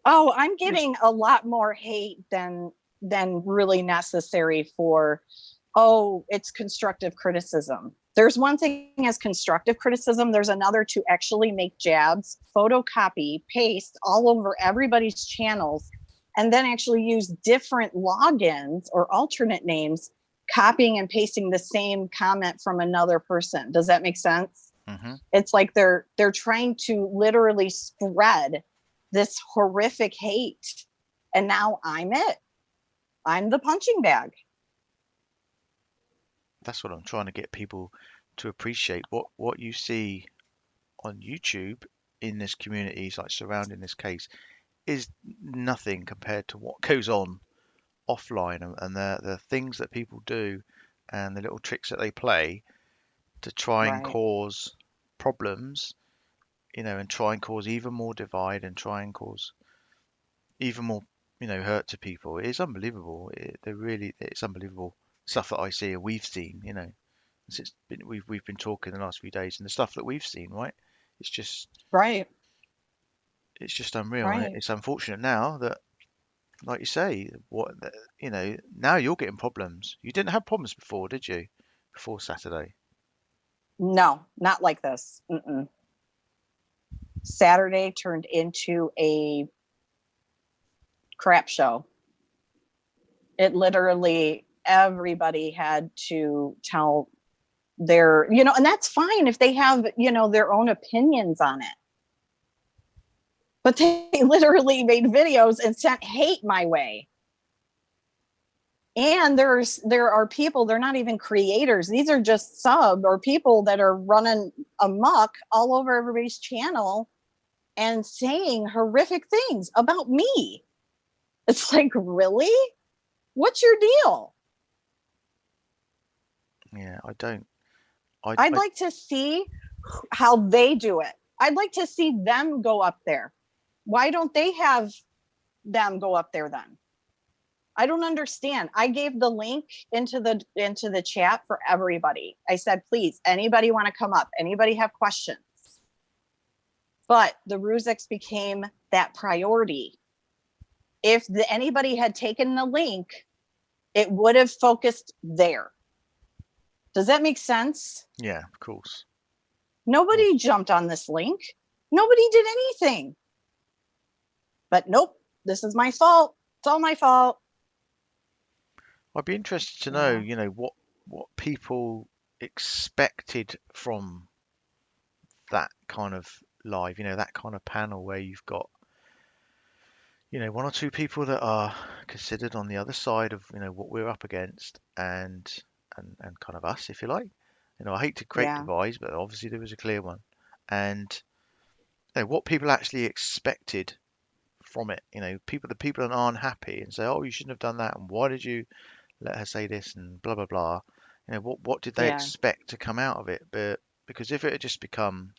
Oh, I'm getting a lot more hate than really necessary for, oh, it's constructive criticism. There's one thing as constructive criticism. There's another to actually make jabs, photocopy, paste all over everybody's channels, and then actually use different logins or alternate names, copying and pasting the same comment from another person. Does that make sense? Mm-hmm. It's like they're trying to literally spread this horrific hate. And now I'm the punching bag. That's what I'm trying to get people to appreciate. What you see on YouTube in this community, like surrounding this case, is nothing compared to what goes on offline, and the things that people do and the little tricks that they play to try and cause problems, and try and cause even more divide and try and cause even more, hurt to people. It's unbelievable. It's unbelievable stuff that I see and we've seen, since we've been talking the last few days, and the stuff that we've seen, right? It's just It's just unreal. And it's unfortunate now that, like you say, now you're getting problems. You didn't have problems before, did you? Before Saturday? No, not like this. Mm-mm. Saturday turned into a crap show. It literally, everybody had to tell their, and that's fine if they have, their own opinions on it. But they literally made videos and sent hate my way. And there are people, they're not even creators. These are just sub or people that are running amok all over everybody's channel and saying horrific things about me. It's like, really? What's your deal? Yeah, I don't. I'd like to see how they do it. I'd like to see them go up there. Why don't they have them go up there then? I don't understand. I gave the link into the chat for everybody. I said, please, anybody want to come up? Anybody have questions? But the Rusex became that priority. If anybody had taken the link, it would have focused there. Does that make sense? Yeah, of course. Nobody jumped on this link. Nobody did anything. But nope, this is my fault. It's all my fault. I'd be interested to know, Yeah. you know, what people expected from that kind of live, you know, that kind of panel where you've got, you know, one or two people that are considered on the other side of, you know, what we're up against, and kind of us, if you like. You know, I hate to create Yeah. divides, but obviously there was a clear one. And you know, what people actually expected from it. You know, the people that aren't happy and say, "Oh, you shouldn't have done that," and "Why did you let her say this?" and blah blah blah. You know, what did they Yeah. expect to come out of it? But because if it had just become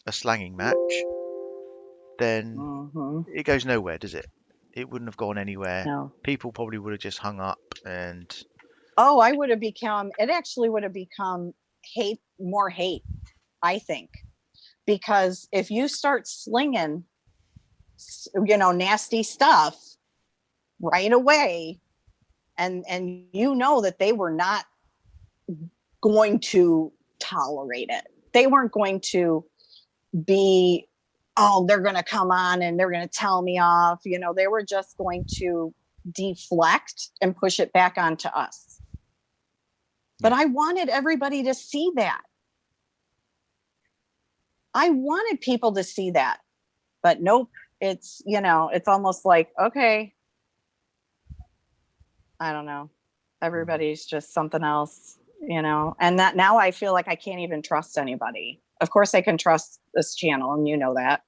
a slanging match, then Hmm. it goes nowhere, does it? It wouldn't have gone anywhere. No. People probably would have just hung up and Oh, I would have become, it actually would have become more hate, I think. Because if you start slinging, nasty stuff right away, and you know that they were not going to tolerate it. They weren't going to be, oh, they're going to come on and they're going to tell me off. They were just going to deflect and push it back onto us. But yeah, I wanted everybody to see that. I wanted people to see that. But nope, it's almost like, okay, I don't know. mm, Everybody's just something else. And that now I feel like I can't even trust anybody. Of course I can trust this channel, and you know that.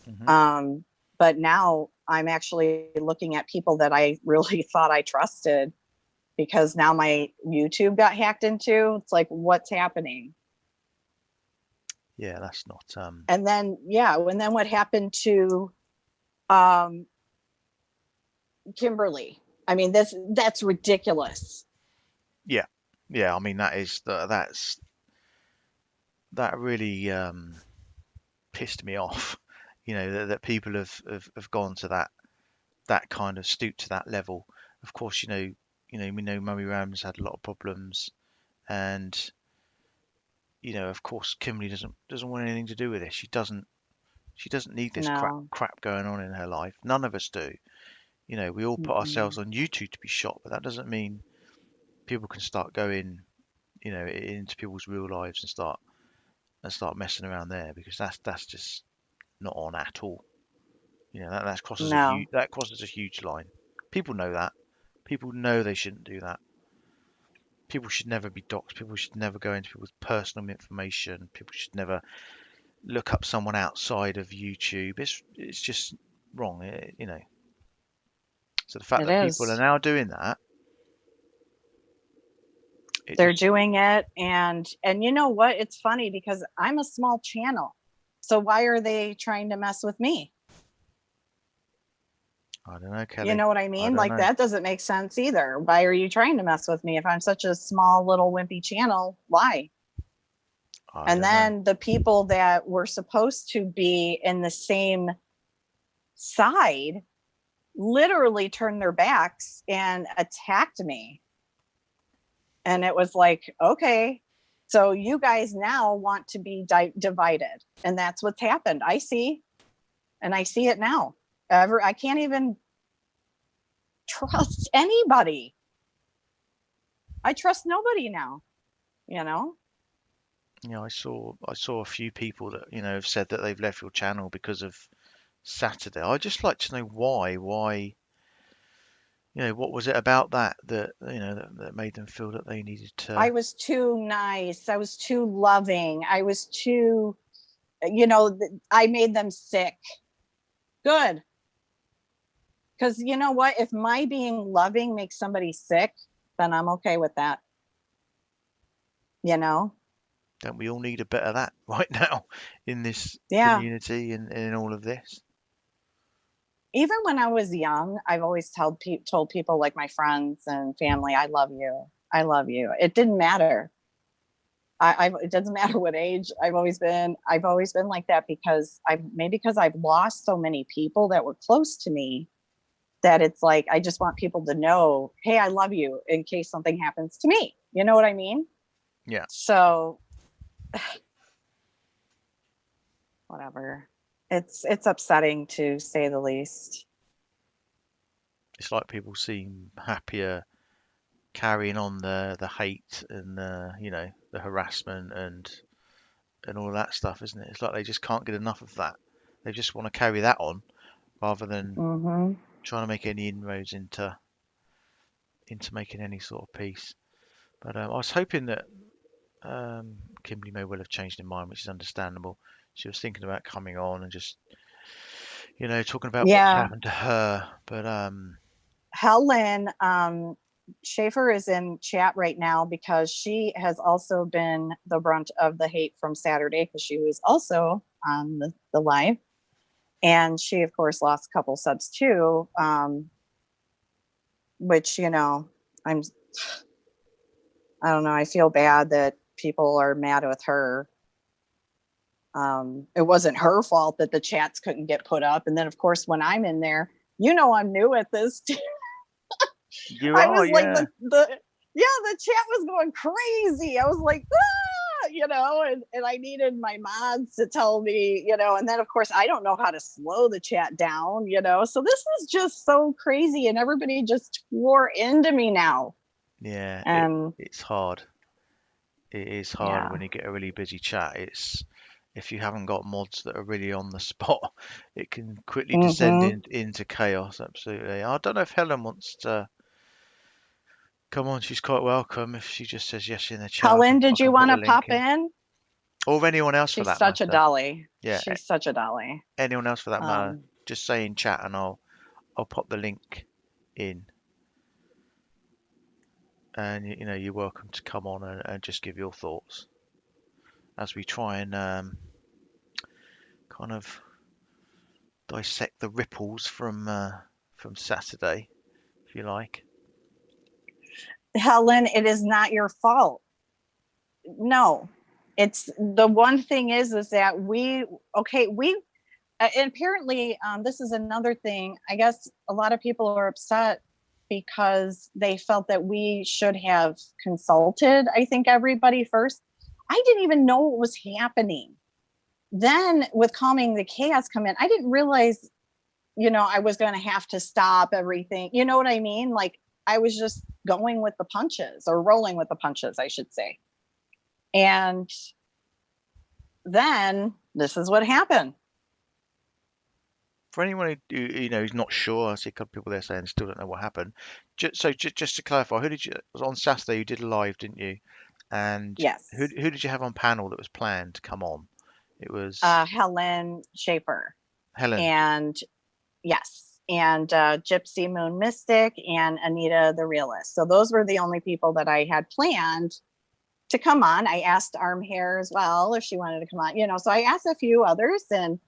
hmm Um, but now I'm actually looking at people that I really thought I trusted, because now my YouTube got hacked into. It's like, what's happening? yeah, that's not And then, yeah, and then what happened to um, Kimberly? I mean, that's ridiculous. yeah, yeah. I mean, that really pissed me off. You know that people have gone to that kind of stoop to that level. Of course, we know Mummy Ram's had a lot of problems, and of course, Kimberly doesn't want anything to do with this. She doesn't need this No. crap going on in her life. None of us do. We all put Mm-mm. ourselves on YouTube to be shot, but that doesn't mean people can start going, into people's real lives and start messing around there, because that's just not on at all. That crosses a No. huge line. People know that. People know they shouldn't do that. People should never be doxxed. People should never go into people's personal information. People should never look up someone outside of YouTube. It's just wrong, So the fact It that people are is. now doing that, it They're just, doing it, and you know what? It's funny because I'm a small channel. So why are they trying to mess with me? I don't know, You Kelly. know what I I mean? don't Like, know. that doesn't make sense either. Why are you trying to mess with me if I'm such a small little wimpy channel? Why? I And don't know. then the people that were supposed to be in the same side literally turned their backs and attacked me. And it was like, okay, so you guys now want to be divided. And that's what's happened. I see it now. I can't even trust anybody. I trust nobody now, you know? I saw a few people that have said that they've left your channel because of Saturday. I'd just like to know why. Why, what was it about that made them feel that they needed I to? was too nice. I was too loving. I was too, I made them sick. Good. Because you know what? If my being loving makes somebody sick, then I'm okay with that, you know? Don't we all need a bit of that right now in this Yeah. community and in all of this? Even when I was young, I've always told people, like my friends and family, I love you. I love you. It didn't matter. It doesn't matter what age. I've always been like that, because I've lost so many people that were close to me, that it's like, I just want people to know, hey, I love you, in case something happens to me. You know what I mean? Yeah, So whatever. It's upsetting, to say the least. it's like people seem happier carrying on the hate and the harassment and all that stuff, isn't it? It's like they just can't get enough of that. They just want to carry that on rather than Mm-hmm. trying to make any inroads into making any sort of peace. But I was hoping that Kimberly may well have changed her mind, which is understandable. She was thinking about coming on and just talking about what's Yeah. happened to her. But Helen Schaefer is in chat right now because she has also been the brunt of the hate from Saturday because she was also on the live. And she, of course, lost a couple subs too, which, I don't know. I feel bad that people are mad with her. It wasn't her fault that the chats couldn't get put up. And then, of course, when I'm in there, I'm new at this too. you I are, was like yeah, the chat was going crazy. I was like, and I needed my mods to tell me, and then of course I don't know how to slow the chat down, So this is just so crazy, and everybody just tore into me now. yeah. And It's hard. It is hard yeah. when you get a really busy chat. It's if you haven't got mods that are really on the spot, it can quickly descend Mm-hmm. into chaos. Absolutely. I don't know if Helen wants to come on. She's quite welcome if she just says yes in the chat. I Helen, can I did you can put want the to link pop in, in? or anyone else for She's that such a matter. dolly. Yeah, She's such a dolly. anyone else for that matter. Um, Just say in chat, and I'll pop the link in, and you're welcome to come on and just give your thoughts as we try and kind of dissect the ripples from Saturday, if you like. Helen, it is not your fault. No, it's the one thing is that we and apparently this is another thing. I guess a lot of people are upset because they felt that we should have consulted, I think, everybody first. I didn't even know what was happening. Then with calming the chaos come in, I didn't realize, I was going to have to stop everything. You know what I mean? Like I was just going with the punches, or rolling with the punches, I should say. And then this is what happened. For anyone who's not sure, I see a couple of people there saying still don't know what happened. Just to clarify, who did you on Saturday? You did a live, didn't you? And who Yes. who did you have on panel that was planned to come on? It was Helen Schaefer. Helen. And yes, and Gypsy Moon Mystic and Anita the Realist. So those were the only people that I had planned to come on. I asked Arm Hair as well if she wanted to come on, so I asked a few others, and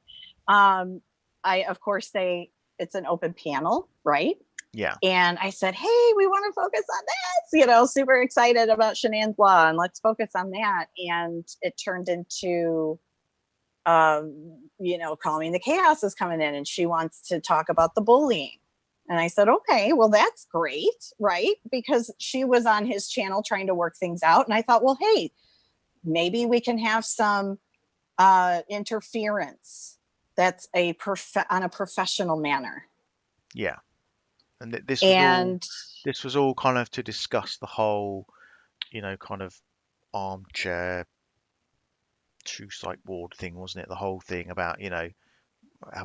I of course say it's an open panel, right? Yeah. And I said, hey, we want to focus on this, super excited about Shanann's Law, and let's focus on that. And it turned into calming the chaos is coming in, and she wants to talk about the bullying. And I said, okay, well, that's great, right? Because she was on his channel trying to work things out. And I thought, well, hey, maybe we can have some interference that's on a professional manner. Yeah. And this was all kind of to discuss the whole, kind of armchair true psych ward thing, wasn't it? The whole thing about,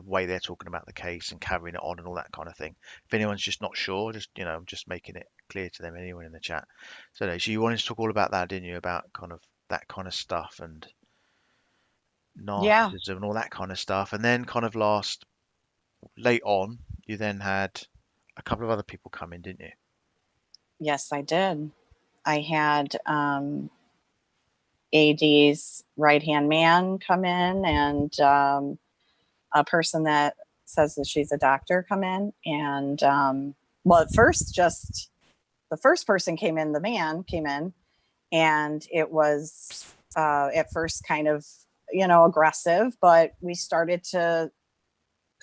way they're talking about the case and carrying it on and all that kind of thing. If anyone's just not sure, I'm just making it clear to them, anyone in the chat. So, no, so you wanted to talk all about that, didn't you? About kind of that kind of stuff and Yeah. narcissism and all that kind of stuff. And then kind of late on, you then had a couple of other people come in, didn't you? Yes, I did. I had AD's right-hand man come in, and a person that says that she's a doctor come in. And well, at first, just the first person came in, the man came in, and it was at first kind of, aggressive, but we started to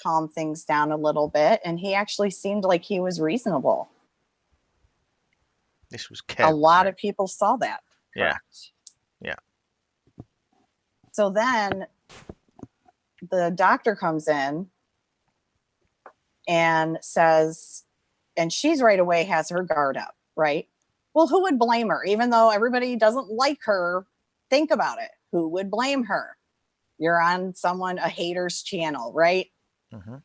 calm things down a little bit, and he actually seemed like he was reasonable. This was A Kev. lot of people saw that. Yeah. Correct. Yeah. So then the doctor comes in and says, and she's right away has her guard up, right? Well, who would blame her? Even though everybody doesn't like her, think about it. Who would blame her? You're on a hater's channel, right? Mm-hmm.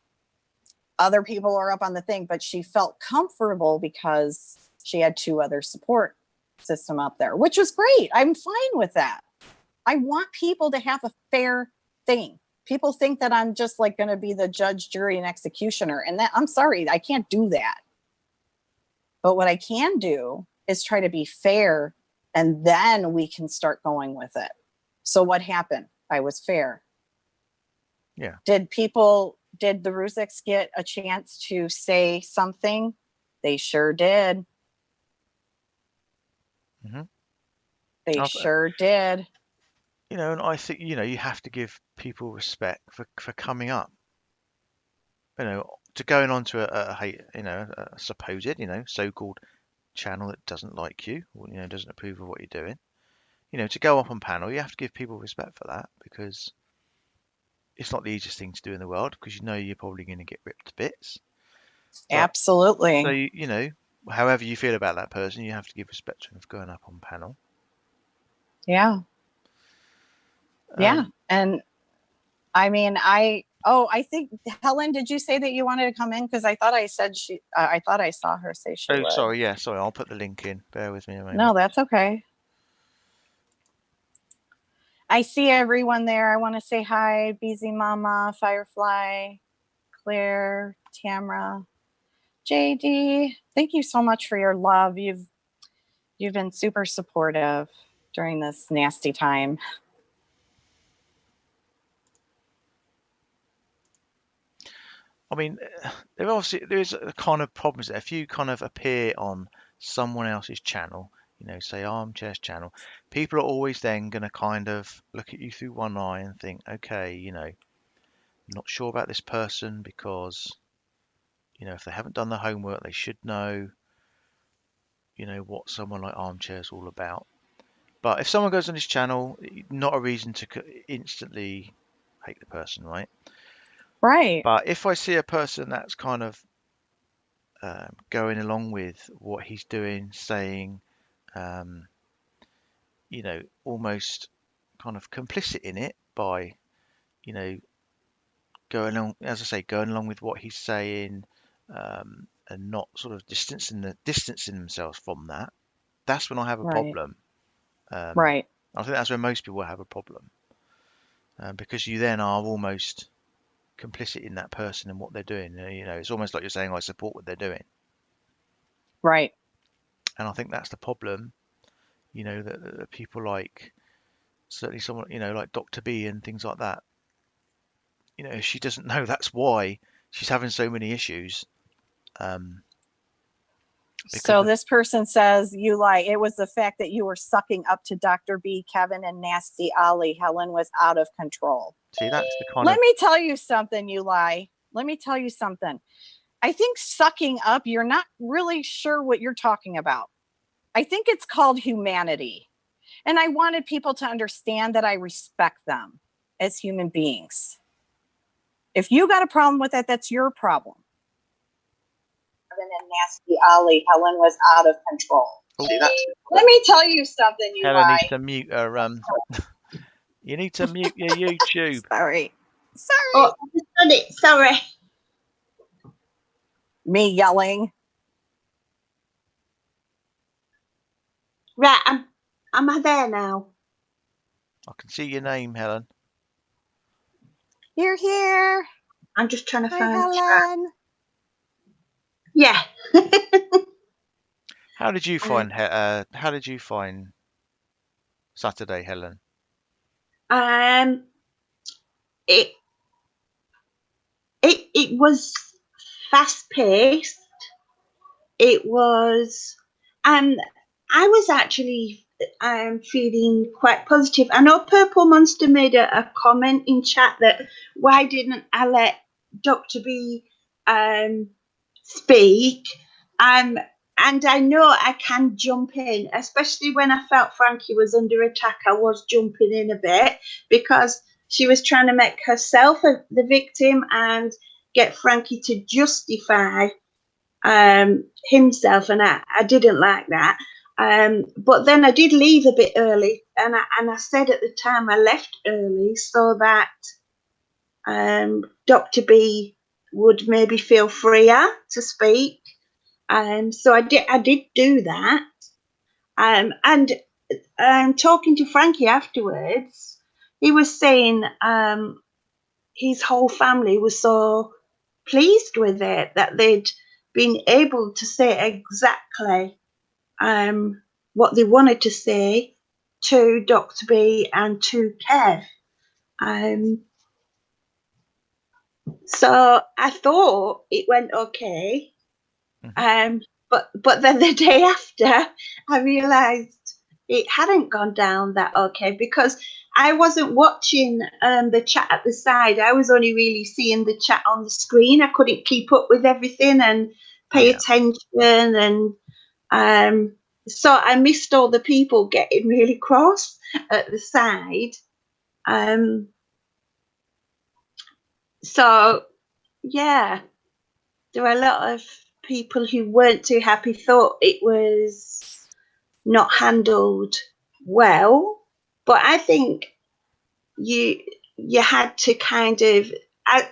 Other people are up on the thing, but she felt comfortable because she had 2 other support system up there, which was great. I'm fine with that. I want people to have a fair thing. People think that I'm just like going to be the judge, jury, and executioner. And that, I'm sorry, I can't do that. But what I can do is try to be fair, and then we can start going with it. So what happened? I was fair. Yeah. Did the Ruziks get a chance to say something? They sure did. Mm-hmm. They sure did. You know, and I think, you know, you have to give people respect for coming up. You know, to going on to a hate, you know, a supposed, you know, so-called channel that doesn't like you, or, you know, doesn't approve of what you're doing. You know, to go up on panel, you have to give people respect for that, because it's not the easiest thing to do in the world, because you know you're probably going to get ripped to bits. But, Absolutely. so, you know, however you feel about that person, you have to give respect to them for going up on panel. Yeah. Yeah. And I mean, I think, Helen, did you say that you wanted to come in? Because I thought I said I thought I saw her say she would. Sorry. Yeah, sorry. I'll put the link in. Bear with me a moment. No, that's okay. I see everyone there. I want to say hi, BZ Mama, Firefly, Claire, Tamra, JD. Thank you so much for your love. You've been super supportive during this nasty time. I mean, there's a kind of problems there. If you kind of appear on someone else's channel, you know, say Armchair's channel, people are always then going to kind of look at you through one eye and think, okay, you know, I'm not sure about this person because, you know, if they haven't done the homework, they should know, you know, what someone like Armchair's all about. But if someone goes on his channel, not a reason to instantly hate the person, right? Right. But if I see a person that's kind of going along with what he's doing, saying, you know, almost kind of complicit in it by, you know, going along, as I say, going along with what he's saying, and not sort of distancing themselves from that. That's when I have a problem. Right. I think that's where most people have a problem, because you then are almost complicit in that person and what they're doing. You know, it's almost like you're saying, I support what they're doing. Right. And I think that's the problem, you know, that people like, certainly someone, you know, like Dr. B and things like that, you know, she doesn't know that's why she's having so many issues. So this person says, you lie. It was the fact that you were sucking up to Dr. B, Kevin, and Nasty Ollie. Helen was out of control. See, that's the kind Let me tell you something, you lie. Let me tell you something. I think sucking up, you're not really sure what you're talking about. I think it's called humanity. And I wanted people to understand that I respect them as human beings. If you got a problem with that, that's your problem. Kevin and Nasty Ollie, Helen was out of control. Let me tell you something, you Helen lie. needs to mute her. You need to mute your YouTube. Sorry. Oh, I just done it. Sorry. Me yelling. Right, am I there now? I can see your name, Helen. You're here. I'm just trying to Hi, find Helen. Yeah. How did you find Saturday, Helen? It was fast paced. It was, and I was actually feeling quite positive. I know Purple Monster made a comment in chat that why didn't I let Dr. B speak? And I know I can jump in, especially when I felt Frankie was under attack. I was jumping in a bit because she was trying to make herself the victim and get Frankie to justify himself, and I didn't like that. But then I did leave a bit early, and I said at the time I left early so that Dr. B would maybe feel freer to speak. So I did do that. And talking to Frankie afterwards, he was saying his whole family was so pleased with it that they'd been able to say exactly what they wanted to say to Dr. B and to Kev. So I thought it went okay. But then the day after, I realised it hadn't gone down that okay, because I wasn't watching the chat at the side. I was only really seeing the chat on the screen. I couldn't keep up with everything and pay attention, and so I missed all the people getting really cross at the side. So yeah, there were a lot of people who weren't too happy, thought it was not handled well. But I think you had to kind of,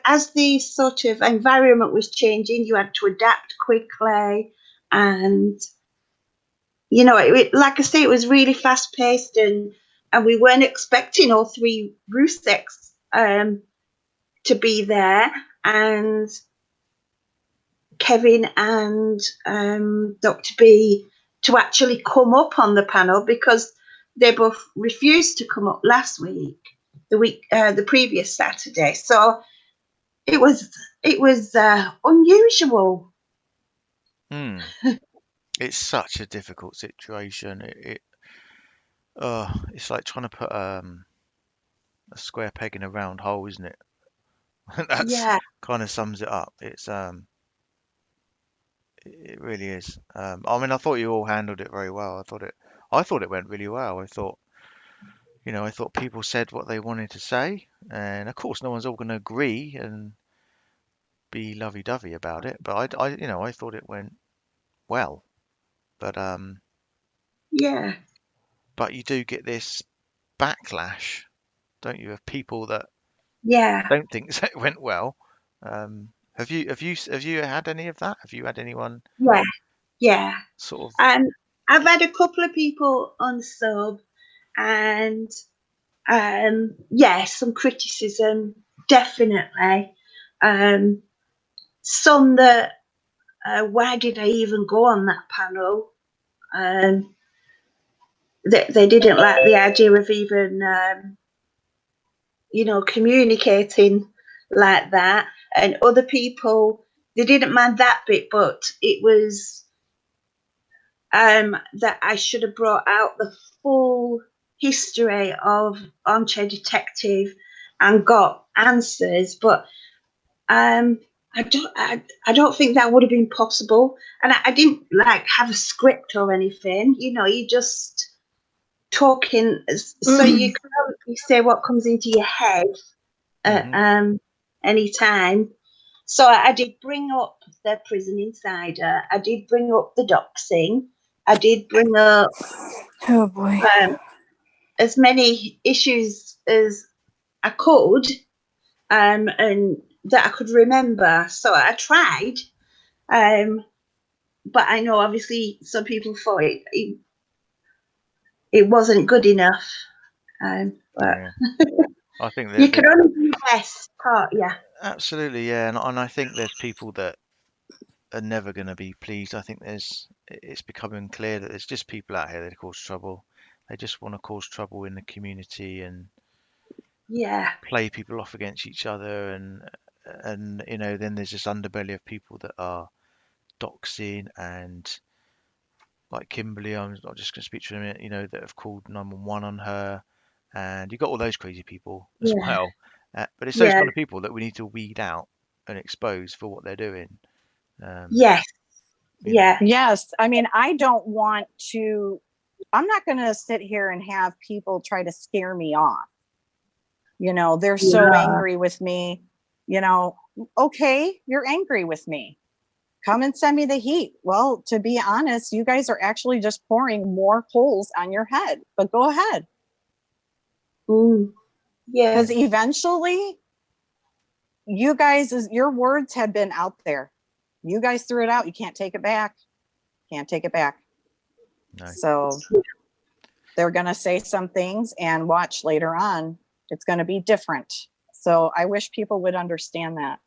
as the sort of environment was changing, you had to adapt quickly. And, you know, like I say, it was really fast paced, and we weren't expecting all three Ruseks to be there. And Kevin and Dr. B to actually come up on the panel, because they both refused to come up last week, the previous Saturday. So it was unusual. It's such a difficult situation. It's like trying to put a square peg in a round hole, isn't it? That's kind of sums it up. It really is. I mean, I thought you all handled it very well. I thought it went really well. I thought people said what they wanted to say, and of course, no one's all going to agree and be lovey-dovey about it. But I thought it went well. But but you do get this backlash, don't you, of people that don't think it went well. Have you had any of that? Have you had anyone sort of? I've had a couple of people on sub, and some criticism, definitely. Some that why did I even go on that panel? They didn't like the idea of even communicating like that. And other people, they didn't mind that bit, but it was that I should have brought out the full history of Armchair Detective and got answers. But I don't think that would have been possible. And I didn't have a script or anything. You just talking, so you can only say what comes into your head at any time. So I did bring up the Prison Insider. I did bring up the doxing. I did bring up as many issues as I could, and that I could remember. So I tried, but I know obviously some people thought it wasn't good enough. But I think you can only do your best, can't you? Absolutely, yeah, and I think there's people that are never going to be pleased. I think it's becoming clear that there's just people out here that cause trouble. They just want to cause trouble in the community and play people off against each other, and then there's this underbelly of people that are doxing, and like Kimberly, I'm not just going to speak to her in a minute, that have called 911 on her, and you've got all those crazy people as well. But it's those kind of people that we need to weed out and expose for what they're doing. Yes. I mean, I'm not going to sit here and have people try to scare me off. They're so angry with me. Okay, you're angry with me. come and send me the heat. Well, to be honest, you guys are actually just pouring more coals on your head, but go ahead. Yeah. Because eventually, you guys, your words have been out there. You guys threw it out. You can't take it back. Can't take it back. No. So they're going to say some things, and watch later on, it's going to be different. So I wish people would understand that,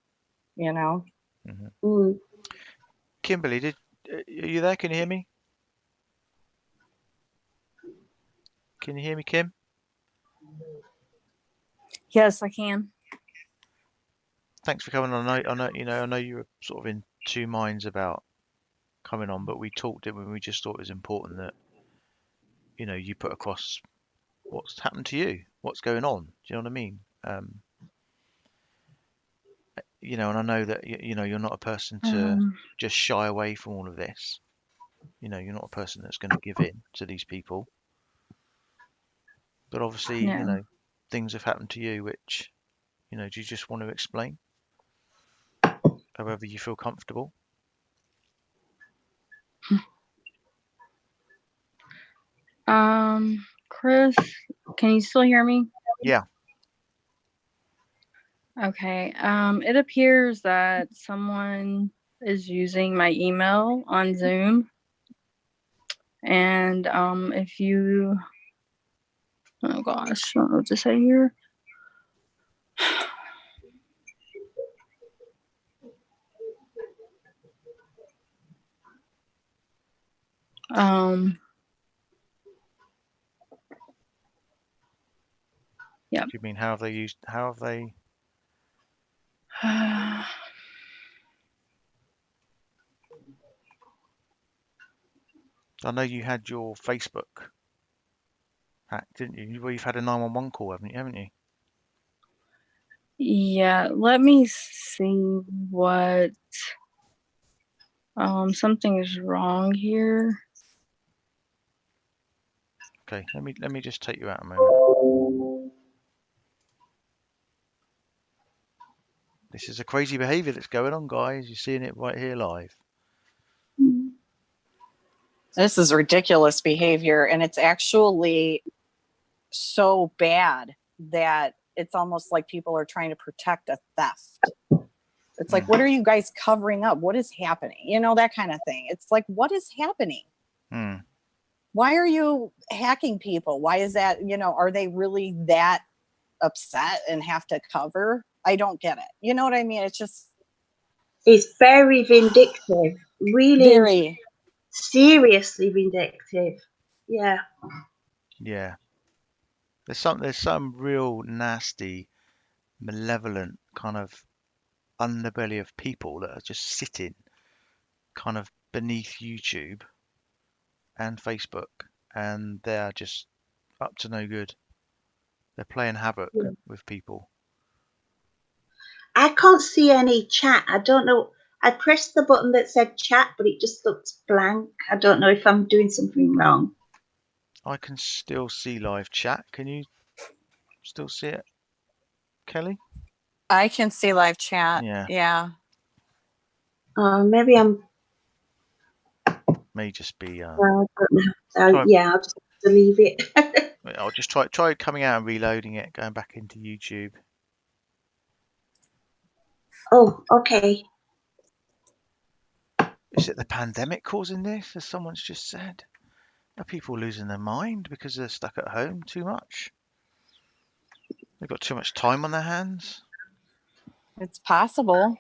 you know. Mm-hmm. Kimberly, are you there? Can you hear me? Can you hear me, Kim? Yes, I can. Thanks for coming on. I know you were sort of in two minds about coming on, but we talked it when we just thought it was important that, you know, you put across what's happened to you, what's going on. Do you know what I mean? You know, and I know that you know you're not a person to just shy away from all of this. You know, you're not a person that's going to give in to these people. But obviously, No. you know, things have happened to you, which, you know, do you just want to explain? However you feel comfortable. Chris, can you still hear me? Yeah. Okay. It appears that someone is using my email on Zoom. And if you, oh gosh, I don't know what to say here. Yeah. Do you mean how have they? I know you had your Facebook hacked, didn't you? Well, you've had a 911 call, haven't you? Yeah, let me see what, something is wrong here. Okay, let me just take you out a moment. This is a crazy behaviour that's going on, guys. You're seeing it right here live. This is ridiculous behavior, and it's actually so bad that it's almost like people are trying to protect a theft. It's like, what are you guys covering up? What is happening? You know, that kind of thing. It's like, what is happening? Why are you hacking people? Why is that? You know, are they really that upset and have to cover? I don't get it. You know what I mean? It's just, it's very vindictive. Really very seriously vindictive. Yeah. Yeah. There's some real nasty, malevolent kind of underbelly of people that are just sitting kind of beneath YouTube and Facebook, and they're just up to no good. They're playing havoc with people. I can't see any chat. I don't know. I pressed the button that said chat, but it just looks blank. I don't know if I'm doing something wrong. I can still see live chat. Can you still see it, Kelly? I can see live chat. Yeah. Maybe I'm. May just be. I don't know. Yeah, I'll just leave it. I'll just try coming out and reloading it, going back into YouTube. Oh, okay. Is it the pandemic causing this, as someone's just said? Are people losing their mind because they're stuck at home too much? They've got too much time on their hands? It's possible.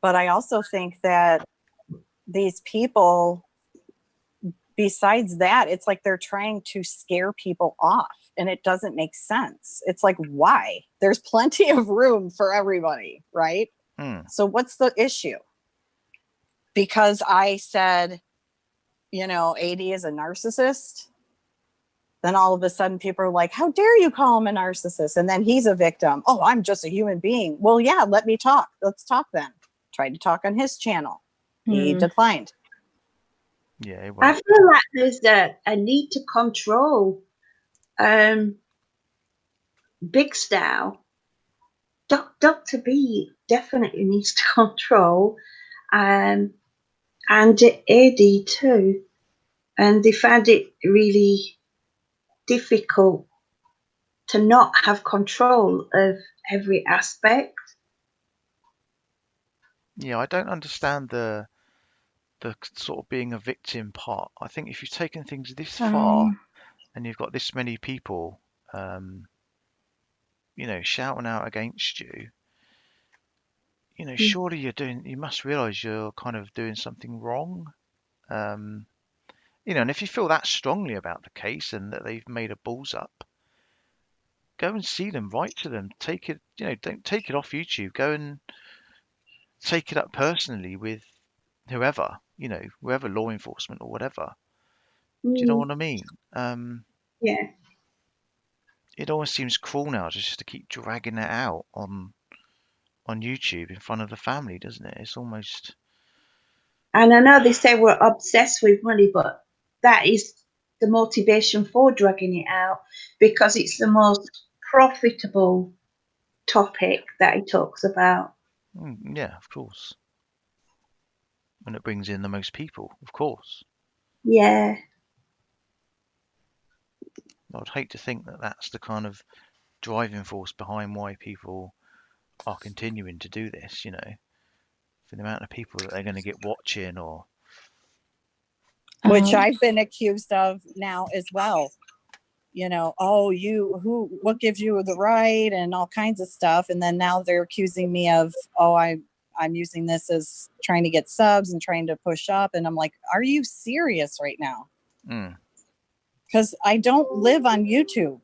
But I also think that these people, besides that, it's like they're trying to scare people off, and it doesn't make sense. It's like, why? There's plenty of room for everybody, right? So what's the issue? Because I said, you know, AD is a narcissist, then all of a sudden people are like, how dare you call him a narcissist? And then he's a victim. Oh, I'm just a human being. Well, yeah, let me talk. Let's talk then. Tried to talk on his channel. He declined. Yeah, I feel like there's a need to control Big Style. Dr. B definitely needs to control. and AD too, and they found it really difficult to not have control of every aspect. Yeah, I don't understand the sort of being a victim part. I think if you've taken things this far and you've got this many people, shouting out against you, surely you must realize you're kind of doing something wrong. Um, and if you feel that strongly about the case and that they've made a balls up, go and see them, write to them, take it, don't take it off YouTube. Go and take it up personally with whoever, whoever, law enforcement or whatever. Do you know Mm, what I mean? yeah. It almost seems cruel now just to keep dragging it out on YouTube in front of the family, doesn't it? It's almost. And I know they say we're obsessed with money, but that is the motivation for dragging it out, because it's the most profitable topic that he talks about. Yeah, of course. And it brings in the most people, of course. Yeah. I'd hate to think that that's the kind of driving force behind why people are continuing to do this, for the amount of people that they're going to get watching or. Which I've been accused of now as well. Oh, what gives you the right, and all kinds of stuff. And then now they're accusing me of, I'm using this as trying to get subs and trying to push up. And I'm like, are you serious right now? Because I don't live on YouTube.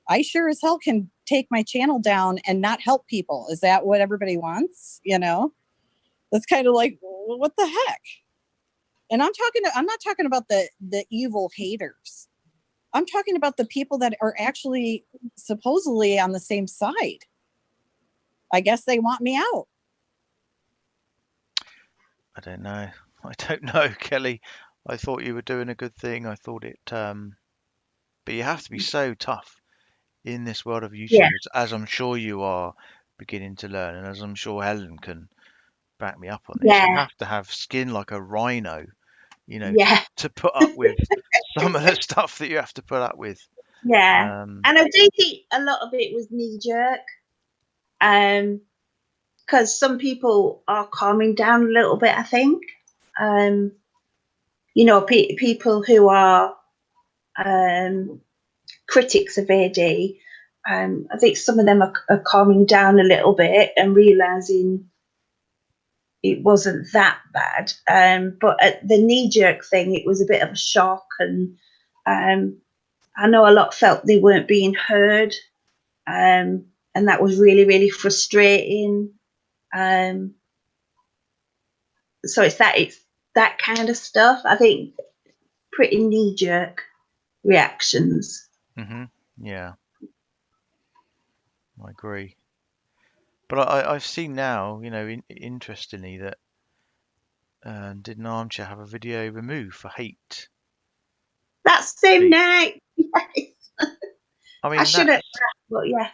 I sure as hell can take my channel down and not help people. Is that what everybody wants? That's kind of like, well, what the heck? And I'm not talking about the evil haters. I'm talking about the people that are actually supposedly on the same side. I guess they want me out. I don't know. I don't know, Kelly. I thought you were doing a good thing. I thought it, but you have to be so tough in this world of Yeah. YouTube, as I'm sure you are beginning to learn, and as I'm sure Helen can back me up on this. You Yeah. have to have skin like a rhino, Yeah. to put up with some of the stuff that you have to put up with. Yeah. And I do think a lot of it was knee jerk. Because some people are calming down a little bit, I think. People who are critics of AD, I think some of them are calming down a little bit and realizing it wasn't that bad. But at the knee-jerk thing, it was a bit of a shock, and I know a lot felt they weren't being heard, and that was really, really frustrating. So it's that kind of stuff. I think pretty knee-jerk reactions. Yeah, I agree. But I've seen now, interestingly, that didn't Armchair have a video removed for hate? That same speech? night. I I mean, should have, but yeah.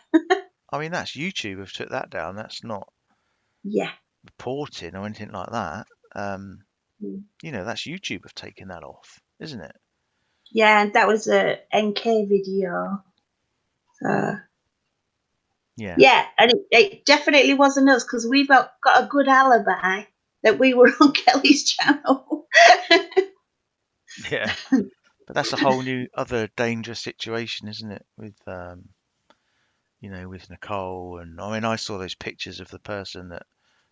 that's YouTube have took that down. That's not Yeah. reporting or anything like that. Mm. That's YouTube have taken that off, isn't it? Yeah, and that was a NK video. Yeah. Yeah, and it definitely wasn't us, because we've got a good alibi that we were on Kelly's channel. Yeah. But that's a whole new other dangerous situation, isn't it? With with Nicole, and I mean, I saw those pictures of the person that's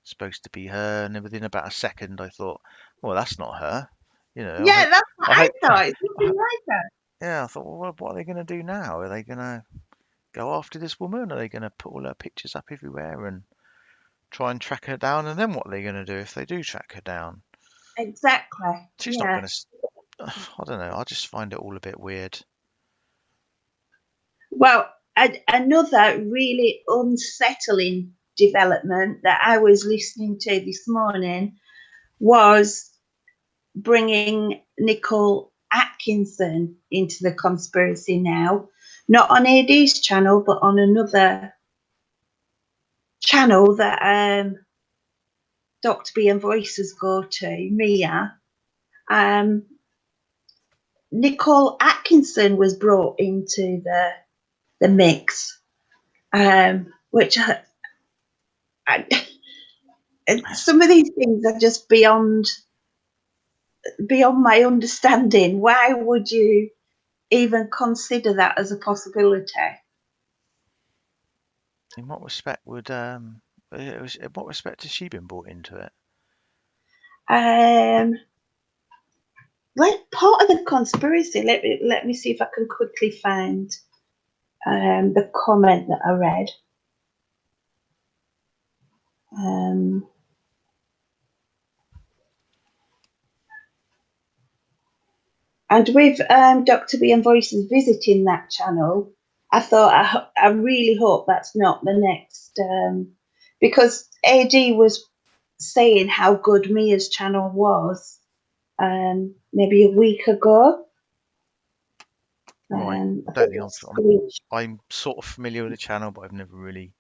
supposed to be her, and within about a second, I thought, well, that's not her. Yeah, that's what I I hope, thought. It's I, nothing like that. yeah, I thought, well, what are they going to do now? Are they going to go after this woman? Are they going to put all her pictures up everywhere and try and track her down? And then what are they going to do if they do track her down? Exactly. She's not Yeah. going to. I don't know. I just find it all a bit weird. Well, another really unsettling development that I was listening to this morning was bringing Nicole Atkinson into the conspiracy now, not on AD's channel, but on another channel that Dr. B and Voices go to, Mia, Nicole Atkinson was brought into the mix, which some of these things are just beyond my understanding. Why would you even consider that as a possibility? In what respect would in what respect has she been brought into it? Like part of the conspiracy. Let me see if I can quickly find the comment that I read. And with Dr. B and Voices visiting that channel, I thought I really hope that's not the next, because AD was saying how good Mia's channel was maybe a week ago. Right. I don't think I'm sort of familiar with the channel, but I've never really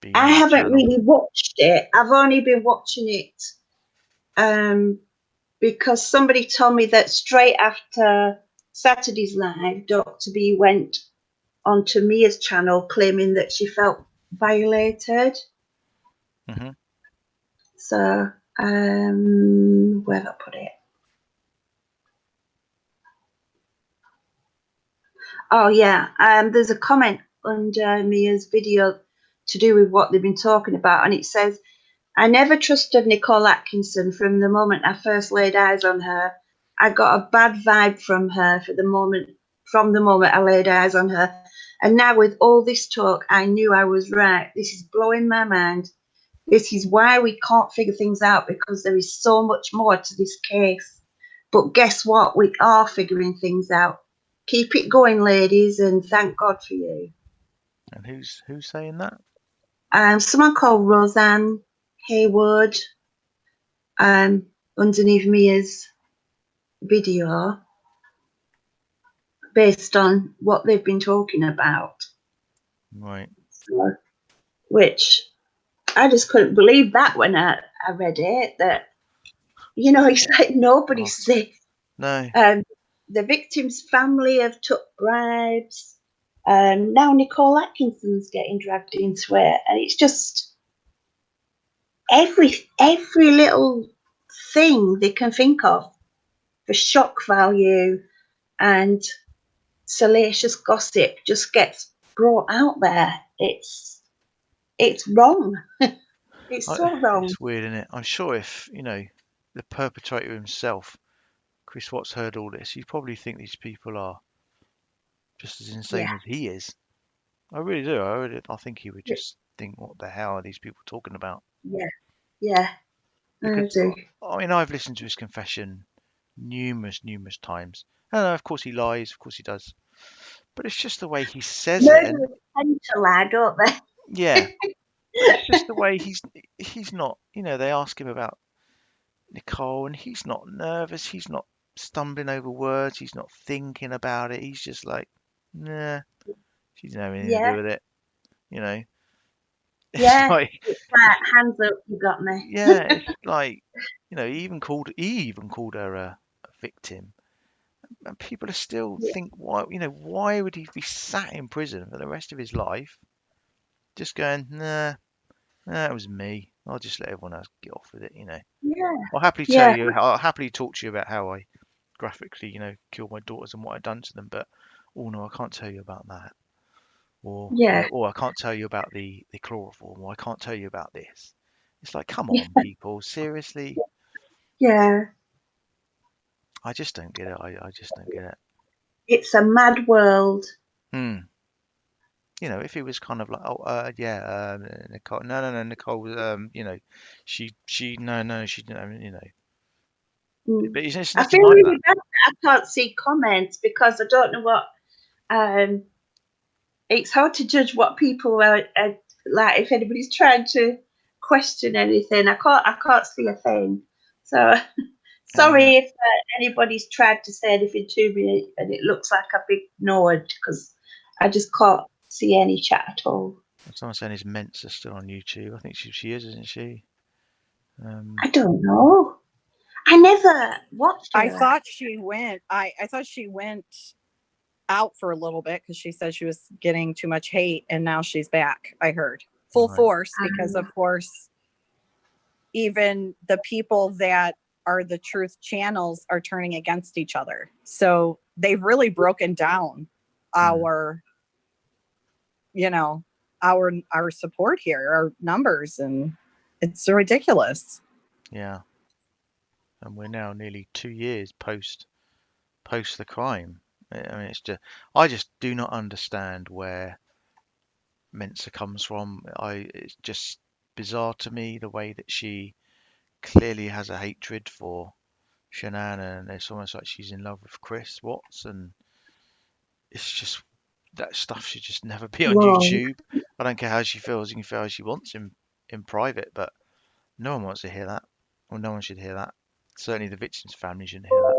been. I haven't really watched it. I've only been watching it because somebody told me that straight after Saturday's live, Dr. B went onto Mia's channel claiming that she felt violated. Mm-hmm. So, where have I put it? Oh, yeah. There's a comment under Mia's video to do with what they've been talking about, and it says, I never trusted Nicole Atkinson from the moment I first laid eyes on her. I got a bad vibe from her from the moment I laid eyes on her. And now with all this talk, I knew I was right. This is blowing my mind. This is why we can't figure things out, because there is so much more to this case. But guess what? We are figuring things out. Keep it going, ladies, and thank God for you. And who's saying that? Someone called Roseanne Haywood, underneath Mia's video, based on what they've been talking about. Right. So, which I just couldn't believe that when I read it, that, it's like nobody's safe. No. The victim's family have took bribes. Now Nicole Atkinson's getting dragged into it, and it's just every little thing they can think of for shock value and salacious gossip just gets brought out there. It's wrong. It's so wrong. It's weird, isn't it? I'm sure if the perpetrator himself, Chris Watts, heard all this, he'd probably think these people are just as insane as he is. I really do. I think he would just think, what the hell are these people talking about? Yeah. Because I do. I mean, I've listened to his confession numerous times. And of course he lies, of course he does. But it's just the way he says it. Murderers tend to lie, don't they? Yeah. But it's just the way he's not, they ask him about Nicole and he's not nervous, he's not stumbling over words, he's not thinking about it, he's just like, nah, she's not having anything to do with it, It's Yeah. like, It's like, hands up, you got me. yeah, it's like, he even called her a victim. And people are still think, why would he be sat in prison for the rest of his life just going, nah, that was me, I'll just let everyone else get off with it. Yeah. I'll happily talk to you about how I graphically, killed my daughters and what I'd done to them, but oh no, I can't tell you about that. Or I can't tell you about the chloroform, or I can't tell you about this. It's like, come on, people, seriously. Yeah. I just don't get it. I just don't get it. It's a mad world. If he was kind of like, Nicole, no, Nicole, she, no, she didn't, But it's I nothing feel like really that. bad that I can't see comments because I don't know what. It's hard to judge what people are like. If anybody's trying to question anything, I can't see a thing. So sorry if anybody's tried to say anything to me and it looks like I've ignored, because I just can't see any chat at all. Someone saying his Mensa still on YouTube. I think she is, isn't she? I don't know. I never watched her. I thought she went. I thought she went out for a little bit because she said she was getting too much hate, and now she's back. I heard full force because, of course, even the people that are the truth channels are turning against each other. So they've really broken down our, you know, our support here, our numbers, and it's ridiculous. Yeah. And we're now nearly 2 years post the crime. I mean, I just do not understand where Mensa comes from. It's just bizarre to me the way that she clearly has a hatred for Shanann, and it's almost like she's in love with Chris Watts, and it's just that stuff should just never be on Wrong. YouTube. I don't care how she feels; she can feel how she wants in private, but no one wants to hear that, or no one should hear that. Certainly, the victim's family shouldn't hear that.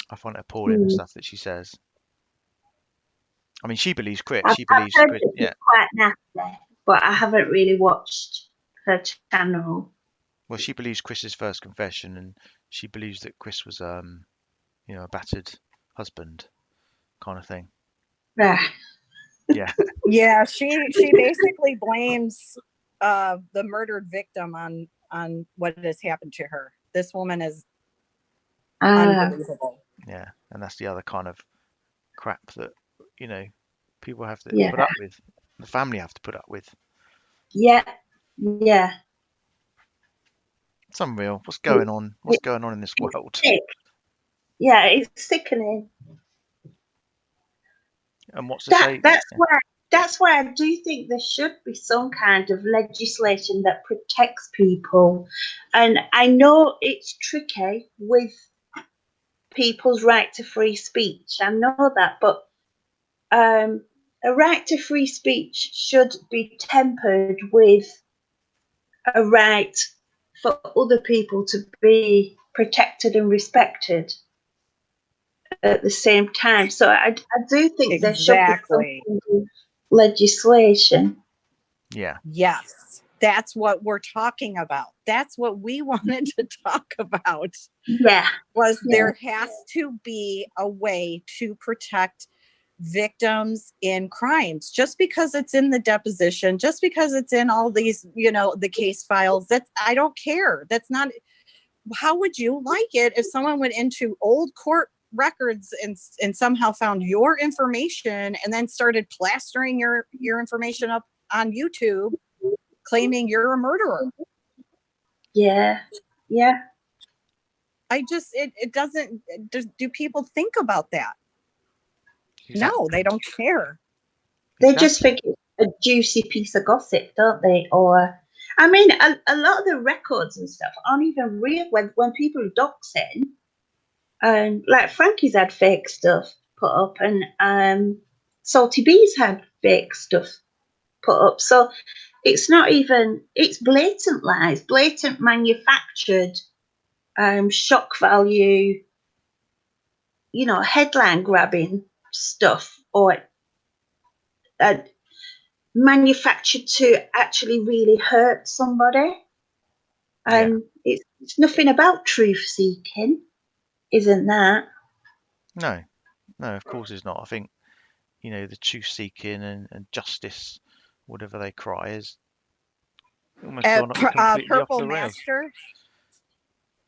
I find it appalling the stuff that she says. I mean, she believes Chris. I've She believes heard Chris. that she's Yeah. quite nasty, but I haven't really watched her channel. Well, she believes Chris's first confession, and she believes that Chris was, a battered husband, kind of thing. Right. Yeah. Yeah, she basically blames the murdered victim on what has happened to her. This woman is unbelievable. Yeah, and that's the other kind of crap that people have to Yeah. put up with. The family have to put up with. Yeah. Yeah. It's unreal. What's going on? What's going on in this world? Sick. Yeah, it's sickening. And what's to say? That's why I do think there should be some kind of legislation that protects people. And I know it's tricky with people's right to free speech. I know that, but a right to free speech should be tempered with a right for other people to be protected and respected at the same time. So I do think there should be some kind of legislation. Yeah. Yes, that's what we're talking about. That's what we wanted to talk about. Yeah. There has to be a way to protect victims in crimes. Just because it's in the deposition, just because it's in all these, the case files, I don't care. That's not. How would you like it if someone went into old court records and somehow found your information and then started plastering your information up on YouTube, claiming you're a murderer? Yeah. It doesn't. Do people think about that? Exactly. No, they don't care. They just think it's a juicy piece of gossip, don't they? Or, I mean, a lot of the records and stuff aren't even real when people dox in. Like Frankie's had fake stuff put up, and Salty Bees had fake stuff put up. So it's not even, it's blatant lies, blatant manufactured, shock value, headline grabbing stuff, or manufactured to actually really hurt somebody. And it's nothing about truth seeking, isn't that? No, of course it's not. I think, the truth seeking and justice, whatever they cry, is almost gone up completely Purple off the rails. Master.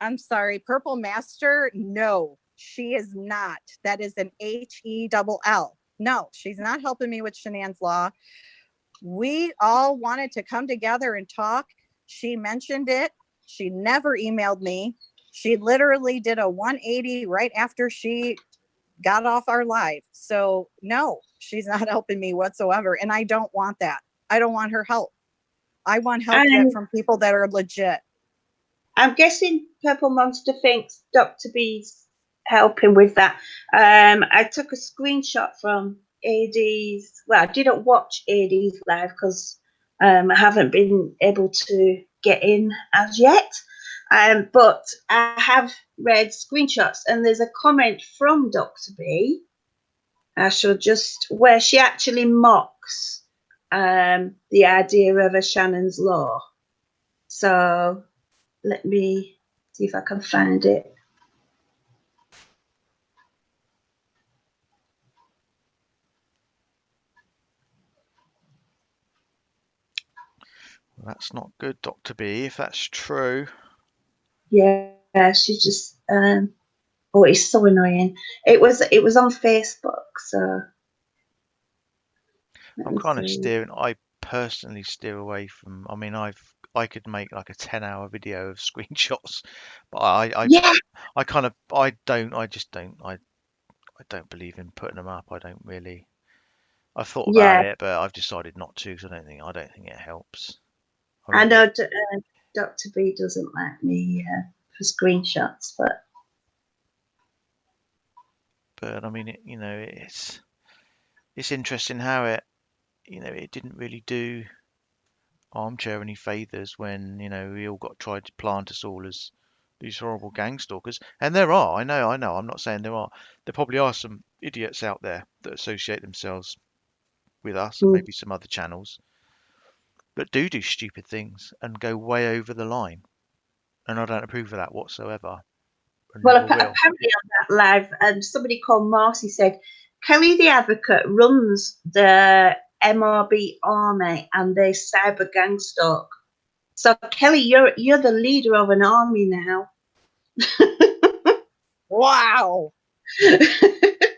I'm sorry, Purple Master. No, she is not. That is an HELL. No, she's not helping me with Shanann's Law. We all wanted to come together and talk. She mentioned it. She never emailed me. She literally did a 180 right after she got off our live. So no, she's not helping me whatsoever. And I don't want that. I don't want her help. I want help from people that are legit. I'm guessing Purple Monster thinks Dr. B's helping with that. I took a screenshot from AD's. Well, I didn't watch AD's live because I haven't been able to get in as yet. But I have read screenshots, and there's a comment from Dr. B. I shall just, where she actually mocks the idea of a Shannon's Law. So let me see if I can find it. Well, that's not good, Dr. B, if that's true. Yeah, she just oh, it's so annoying. It was on Facebook, so let I'm me kind of see. steering. I personally steer away from. I mean, I could make like a 10-hour video of screenshots, but Yeah, I kind of I don't. I just don't. I don't believe in putting them up. I don't really. I've thought about yeah. it, but I've decided not to because I don't think it helps. I I mean, know Dr. B doesn't like me for screenshots, but I mean, it's interesting how it, it didn't really do armchair any favours when, we all got tried to plant us all as these horrible gang stalkers. And there are, I know, I'm not saying there are. There probably are some idiots out there that associate themselves with us and but maybe some other channels that do stupid things and go way over the line. And I don't approve of that whatsoever and well, never will. apparently on that live, somebody called Marcy said Kelly the Advocate runs the MRB army and they cyber gang stalk. So Kelly, you're the leader of an army now. Wow.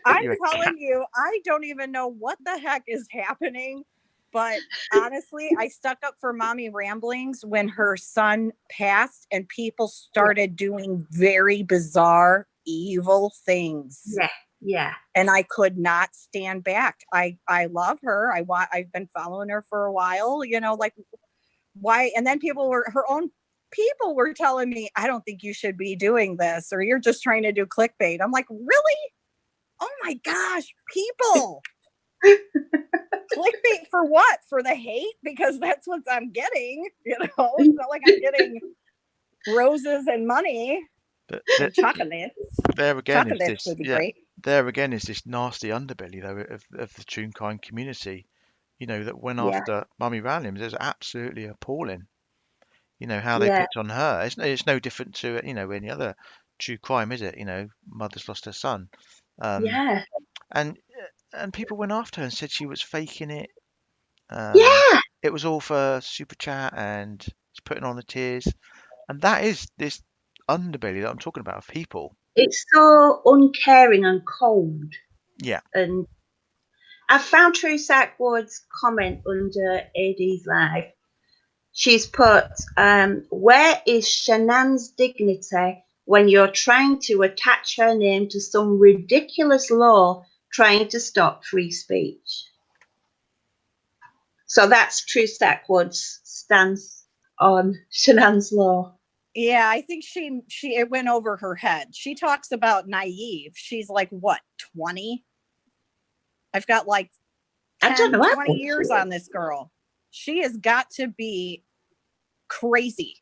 I'm You're a telling you, I don't even know what the heck is happening. But honestly, I stuck up for Mommy Ramblings when her son passed and people started doing very bizarre, evil things. Yeah, yeah. And I could not stand back. I love her. I've been following her for a while, like why? And then her own people were telling me, I don't think you should be doing this, or you're just trying to do clickbait. I'm like, really? Oh my gosh, people. Clickbait for what? For the hate? Because that's what I'm getting. It's not like I'm getting roses and money But and chocolates. there again is Chocolates this, would be yeah, great. there again is this nasty underbelly though of the Toonkind community. That went Yeah, after Mummy Ralliams. It was absolutely appalling. How they yeah, picked on her. It's no different to any other true crime, is it? Mother's lost her son, um, yeah, and and people went after her and said she was faking it. yeah. It was all for super chat and putting on the tears, and that is this underbelly that I'm talking about of people. It's so uncaring and cold. Yeah, And I found True Sackwood's comment under AD's live. She's put, where is Shanann's dignity when you're trying to attach her name to some ridiculous law trying to stop free speech? So that's True Sackwood's stance on Shanann's law. Yeah, I think she it went over her head. She talks about naive. She's like, what, 20? I've got like 10, I don't know. 20 years on this girl. She has got to be crazy.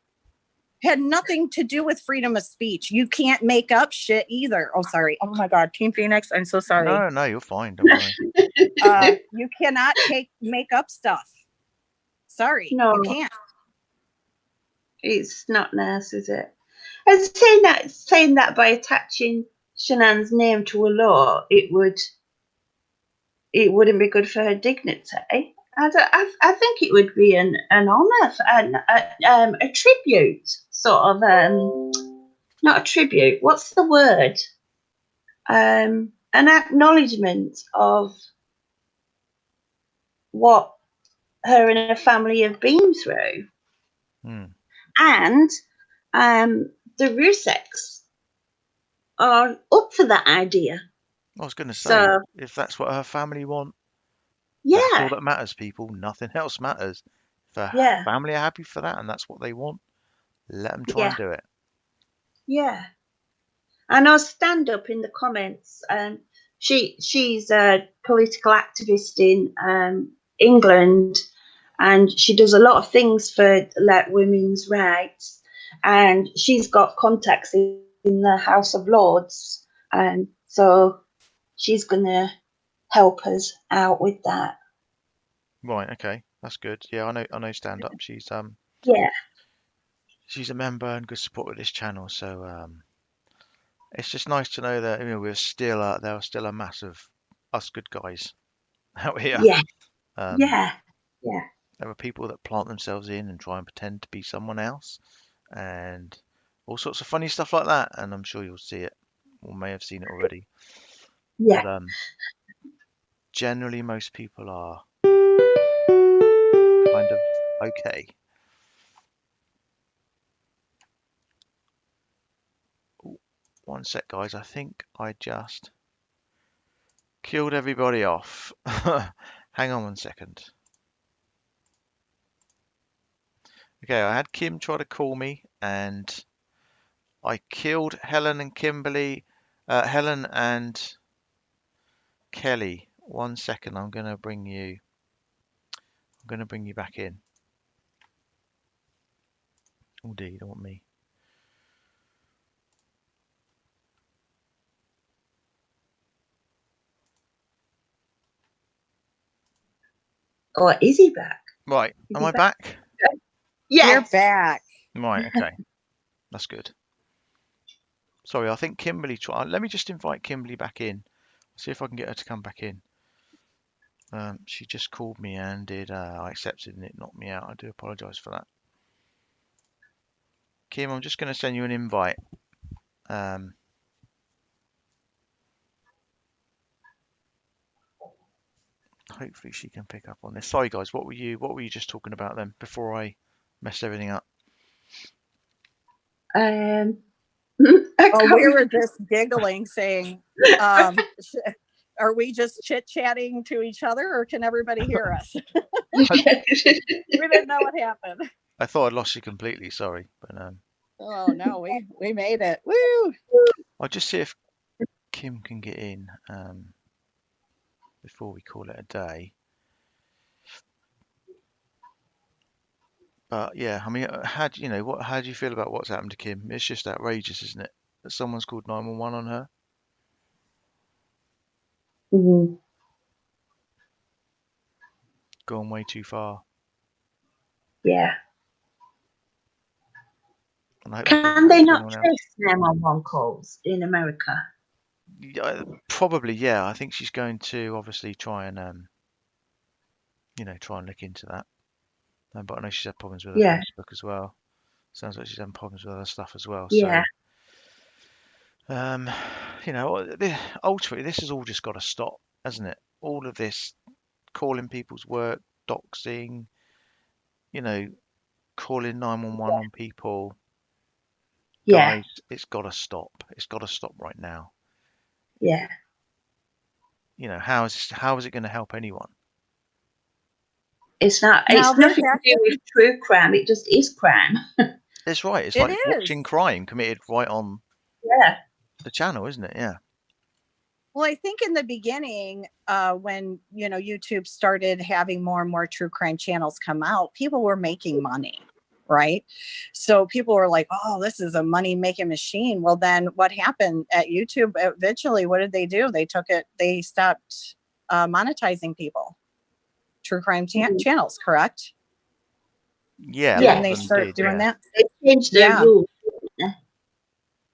Had nothing to do with freedom of speech. You can't make up shit either. Oh, sorry. Oh my God, Team Phoenix. I'm so sorry. no, you're fine. Don't worry. You cannot make up stuff. Sorry, No, you can't. it's not nice, is it? And saying that by attaching Shanann's name to a law, it wouldn't be good for her dignity. I think it would be an honour, a tribute, sort of. Not a tribute. What's the word? An acknowledgement of what her and her family have been through, Hmm. and the Ruseks are up for that idea. I was going to say, So if that's what her family want, that's all yeah, that matters, people. Nothing else matters. If her yeah, family are happy for that and that's what they want, let them try yeah, and do it. yeah. And I'll stand up in the comments. She's a political activist in England, and she does a lot of things for like women's rights. And she's got contacts in the House of Lords, and so she's gonna help us out with that. Right, okay, that's good. Yeah, I know stand up. She's Yeah, she's a member and good support with this channel. So it's just nice to know that we're still there are still a massive us good guys out here. Yeah, Um, yeah, yeah, there are people that plant themselves in and try and pretend to be someone else, and all sorts of funny stuff like that. And I'm sure you'll see it, or may have seen it already. yeah. But generally, most people are kind of okay. Ooh, one sec, guys. I think I just killed everybody off. Hang on one second. Okay, I had Kim try to call me, and I killed Helen and Kimberly, Helen and Kelly. One second, I'm gonna bring you back in. Oh dear, you don't want me. Or is he back? Right, Is am he I back? back? You're Yes. back. Right, okay, that's good. Sorry, I think Kimberly tried. Let me just invite Kimberly back in. See if I can get her to come back in. She just called me and did. I accepted and it knocked me out. I do apologise for that. Kim, I'm just going to send you an invite. Hopefully she can pick up on this. Sorry guys, what were you just talking about then before I messed everything up? I Oh, we can't were just giggling, saying, are we just chit-chatting to each other, or can everybody hear us? We didn't know what happened. I thought I'd lost you completely, sorry. But Oh no, we made it. Woo! I'll just see if Kim can get in before we call it a day. But yeah, I mean, how do you feel about what's happened to Kim? It's just outrageous, isn't it? That someone's called 911 on her. Mhm. Gone way too far. Yeah. And I hope that doesn't Can they happen to not anyone else. trace 911 calls in America? Yeah, probably, yeah. I think she's going to obviously try and look into that. But I know she's had problems with her Yeah, Facebook as well. Sounds like she's having problems with other stuff as well. yeah. So, um, ultimately, this has all just got to stop, hasn't it? All of this calling people's work, doxing, calling 911 on people. Yeah, Guys, it's got to stop. It's got to stop right now. yeah. How is it going to help anyone? It's not. Now It's there nothing to has do with true crime. It just is crime. It's right. It's it like is. watching crime committed right on Yeah, the channel, isn't it? Yeah. Well, I think in the beginning, when YouTube started having more and more true crime channels come out, people were making money, right? So people were like, "Oh, this is a money-making machine." Well, then what happened at YouTube? Eventually, what did they do? They stopped monetizing people, true crime Mhm. channels, correct? Yeah, a lot Didn't of they them start did. doing Yeah. that? they changed the Yeah. rules.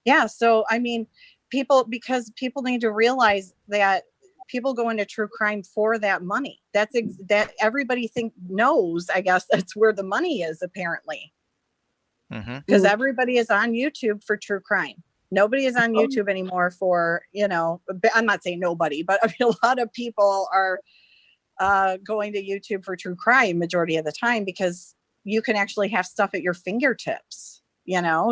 Yeah. So, I mean, because people need to realize that people go into true crime for that money. That everybody knows, I guess that's where the money is, apparently. Mhm. Because everybody is on YouTube for true crime. Nobody is on Oh, YouTube anymore for, I'm not saying nobody, but I mean, a lot of people are going to YouTube for true crime majority of the time, because you can actually have stuff at your fingertips. yeah.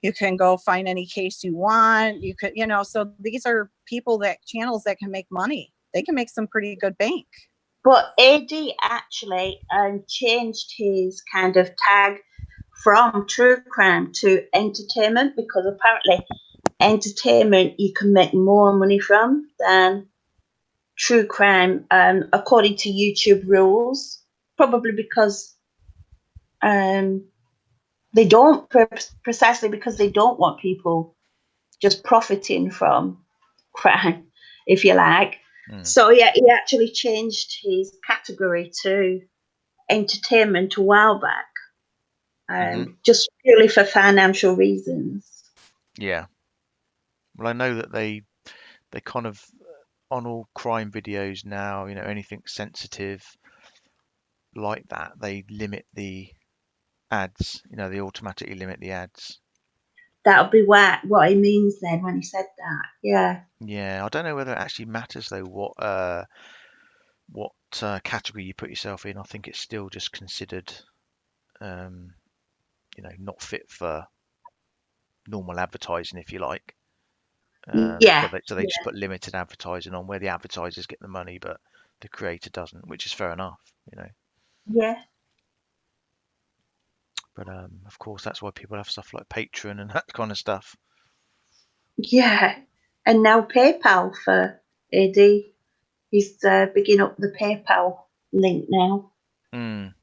You can go find any case you want. You could, so these are channels that can make money. They can make some pretty good bank. But AD actually changed his kind of tag from true crime to entertainment, because apparently entertainment you can make more money from than true crime, according to YouTube rules. Probably because they don't, precisely because they don't want people just profiting from crime, if you like. Mm. So yeah, he actually changed his category to entertainment a while back. just purely for financial reasons. Yeah. Well, I know that they kind of, on all crime videos now, you know, anything sensitive like that, they limit the ads. You know, they automatically limit the ads. That'll be what he means then when he said that. Yeah. Yeah, I don't know whether it actually matters though what category you put yourself in. I think it's still just considered, you know, not fit for normal advertising, if you like. Yeah. So they just put limited advertising on where the advertisers get the money, but the creator doesn't, which is fair enough, you know. Yeah. But of course, that's why people have stuff like Patreon and that kind of stuff. Yeah. And now PayPal for AD. He's bigging up the PayPal link now. Mm.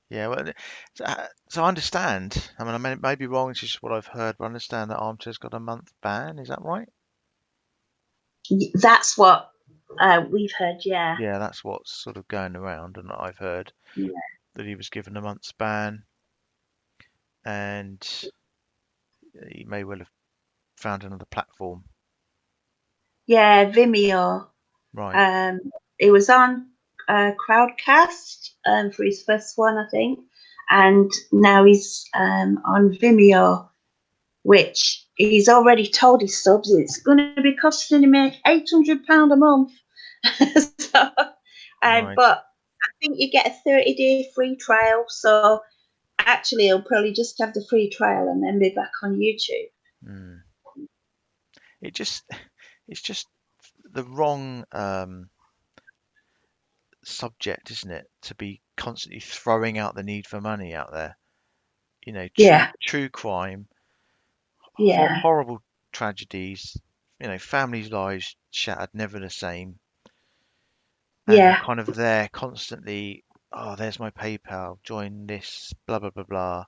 Yeah, well, so I understand. I mean, I may be wrong. It's just what I've heard, but I understand that Armchair's got a month ban. Is that right? That's what we've heard. Yeah. Yeah, that's what's sort of going around, and I've heard Yeah. that he was given a month's ban, and he may well have found another platform. Yeah. Vimeo. Right. It was on Crowdcast for his first one, I think, and now he's on Vimeo, which he's already told his subs it's going to be costing him £800 a month. So, Right. but I think you get a 30-day free trial, so actually he'll probably just have the free trial and then be back on YouTube. Mm. It's just the wrong subject, isn't it? To be constantly throwing out the need for money out there. You know, Yeah, true crime, yeah, horrible tragedies, you know, families' lives shattered, never the same. And you're yeah, kind of there constantly, oh, there's my PayPal, join this, blah, blah, blah, blah.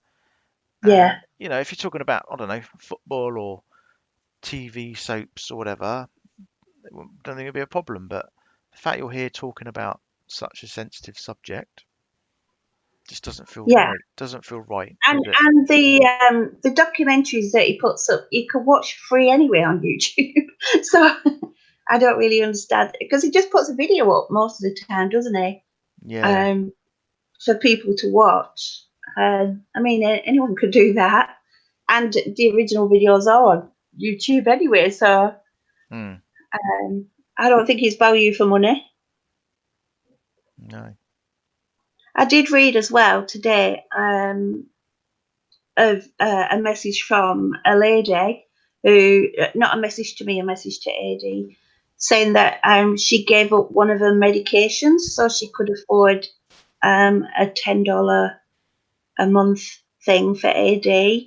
yeah, And, you know, if you're talking about, I don't know, football or TV soaps or whatever, I don't think it'd be a problem. But the fact you're here talking about such a sensitive subject just doesn't feel yeah. right. Doesn't feel right, And does it? the documentaries that he puts up, you can watch free anyway on YouTube. So I don't really understand because he just puts a video up most of the time, doesn't he? Yeah. For people to watch. I mean, anyone could do that, and the original videos are on YouTube anyway. So Hmm. I don't think he's value for money. No. I did read as well today of a message from a lady who, not a message to me, a message to AD, saying that she gave up one of her medications so she could afford a $10 a month thing for AD.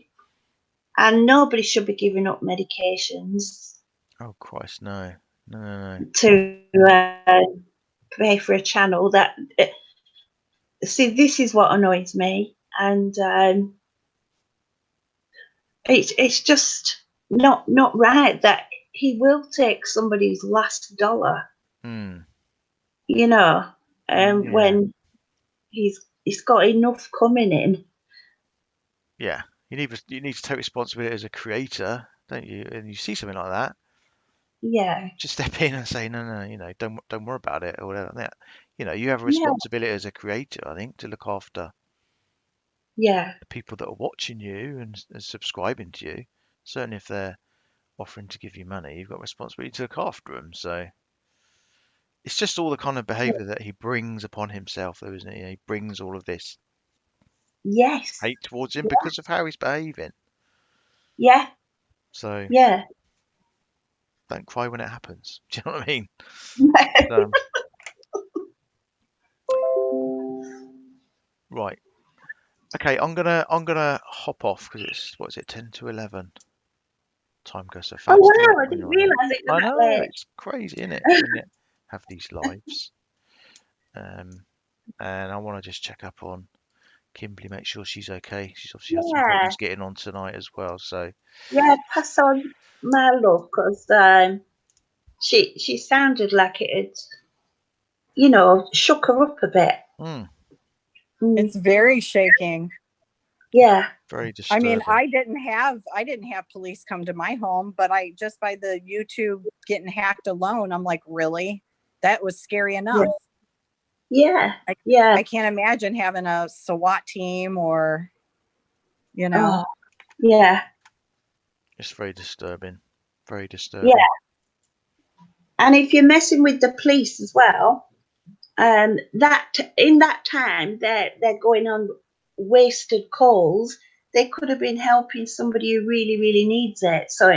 And nobody should be giving up medications Oh, Christ, no. No, no, no. to pay for a channel. See, this is what annoys me, and it's just not right that he will take somebody's last dollar, Hmm. you know, Yeah. when he's got enough coming in. Yeah. You need to take responsibility as a creator, don't you? And you see something like that, Yeah, just step in and say, no, no, you know, don't worry about it or whatever. Yeah. You know, you have a yeah, responsibility as a creator, I think, to look after yeah, the people that are watching you and subscribing to you. Certainly, if they're offering to give you money, you've got a responsibility to look after them. So it's just all the kind of behaviour that he brings upon himself, though, isn't it? You know, he brings all of this yes, hate towards him because of how he's behaving. yeah, So yeah. don't cry when it happens. Do you know what I mean? Yeah. So, right. Okay, I'm gonna hop off because it's what is it, 10 to 11. Time goes so Oh fast, doesn't it, wow, I when didn't you're on here? realise it was I that know late. it's crazy, isn't it, when you have these lives. Um, and I want to just check up on Kimberly, make sure she's okay. She's obviously had some Yeah, problems getting on tonight as well. So, yeah. Pass on my love because she sounded like it had, shook her up a bit. mm, It's Mm. very shaking. Yeah. Very I mean, disturbing. I didn't have police come to my home, but I just by the YouTube getting hacked alone, I'm like, really? That was scary enough. Yeah. I, Yeah. I can't imagine having a SWAT team or, you know. Oh, yeah. It's very disturbing. Very Yeah. disturbing. And if you're messing with the police as well, that in that time they're going on wasted calls. They could have been helping somebody who really, really needs it. So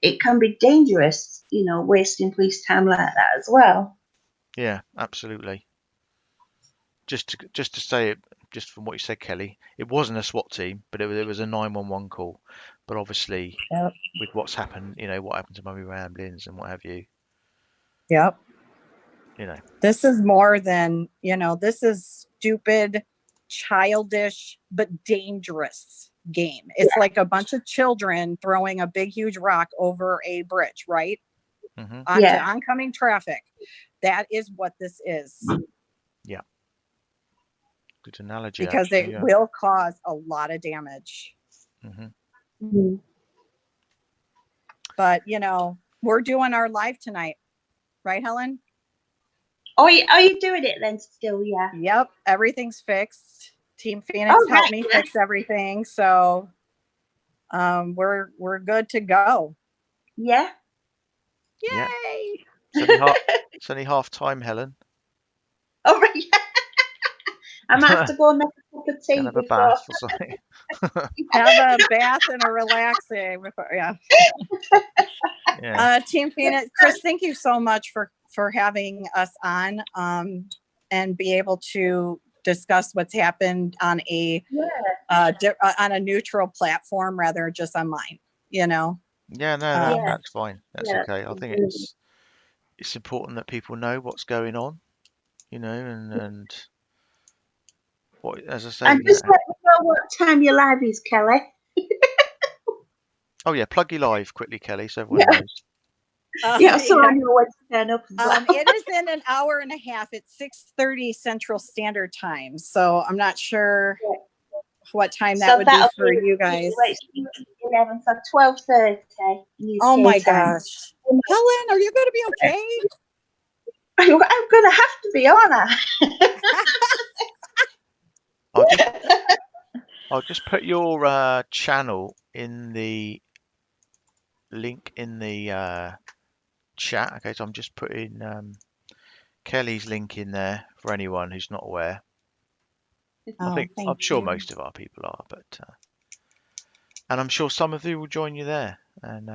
it can be dangerous, you know, wasting police time like that as well. Yeah, absolutely. Just to say it, just from what you said, Kelly, it wasn't a SWAT team, but it was a 911 call. But obviously, Yep. with what's happened, what happened to Mummy Ramblings and what have you, Yep. you know. This is more than, this is stupid, childish, but dangerous game. It's like a bunch of children throwing a big, huge rock over a bridge, right? Hmm. Onto oncoming traffic. That is what this is. Yeah. Good analogy, Because actually. it Yeah. will cause a lot of damage. Hmm. But, we're doing our live tonight. Right, Helen? Are you doing it then still? Yeah. Yep. Everything's fixed. Team Phoenix helped me fix everything. So we're good to go. Yeah. Yay! Yeah. It's only half time, Helen. All right. I might have to go and make a cup of tea Can have a before. bath or something. Have a bath and a relaxing. Yeah. Yeah. Team Phoenix, Chris, thank you so much for having us on and be able to discuss what's happened on a neutral platform rather than just online. Yeah, no, that's fine. That's okay. I think it's important that people know what's going on, and what, as I say, And just let me know what time your live is, Kelly. Oh yeah, plug your live quickly, Kelly, so everyone knows. So I know when to turn up as well. It is in an hour and a half. It's 6:30 Central Standard Time. So I'm not sure what time that would be for you guys. 11, so 12:30. Oh my gosh. Helen, are you going to be okay? I'm going to have to be, aren't I? I'll just put your channel in the link in the chat. Okay, so I'm just putting Kelly's link in there for anyone who's not aware. I'm sure most of our people are, but and I'm sure some of you will join you there. And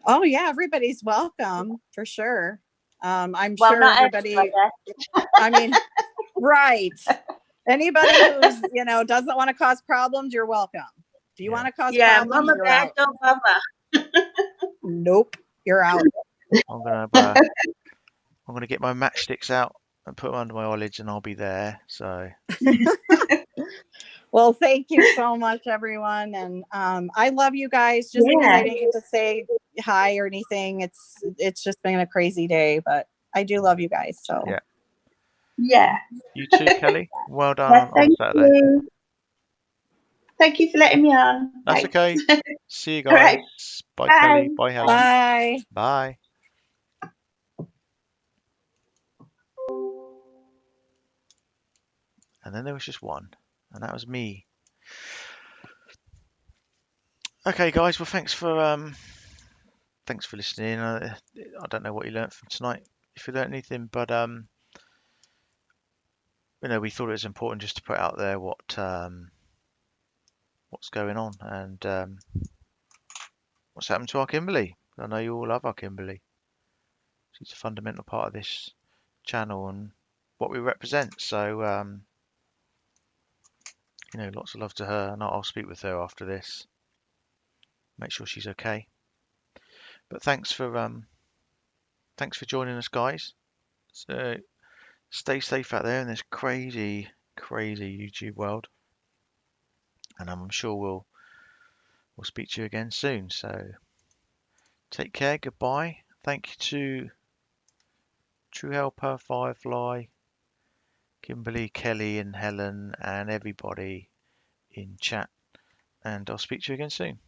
oh yeah, everybody's welcome for sure. I'm well, sure not everybody. I mean, right. Anybody who's doesn't want to cause problems, you're welcome. Do you want to cause problems? Mama you're Bear, out. don't bother. Nope, you're out. I'm gonna get my matchsticks out and put them under my eyelids, and I'll be there. So. Well, thank you so much, everyone, and I love you guys. Just because I didn't get to say hi or anything, it's just been a crazy day, but I do love you guys. So yeah. You too, Kelly. Well done on Saturday. You. Thank you for letting me on. That's okay. See you guys. Right. Bye, Kelly. Bye, Helen. Bye. Bye. And then there was just one, and that was me. Okay, guys. Well, thanks for listening. I don't know what you learnt from tonight, if you learnt anything, but we thought it was important just to put out there what's going on and what's happened to our Kimberly. I know you all love our Kimberly. She's a fundamental part of this channel and what we represent. So lots of love to her, and I'll speak with her after this. Make sure she's okay. But thanks for joining us, guys. So stay safe out there in this crazy, crazy YouTube world, and I'm sure we'll speak to you again soon. So take care. Goodbye. Thank you to True Helper, Firefly, Kimberly, Kelly, and Helen, and everybody in chat, and I'll speak to you again soon.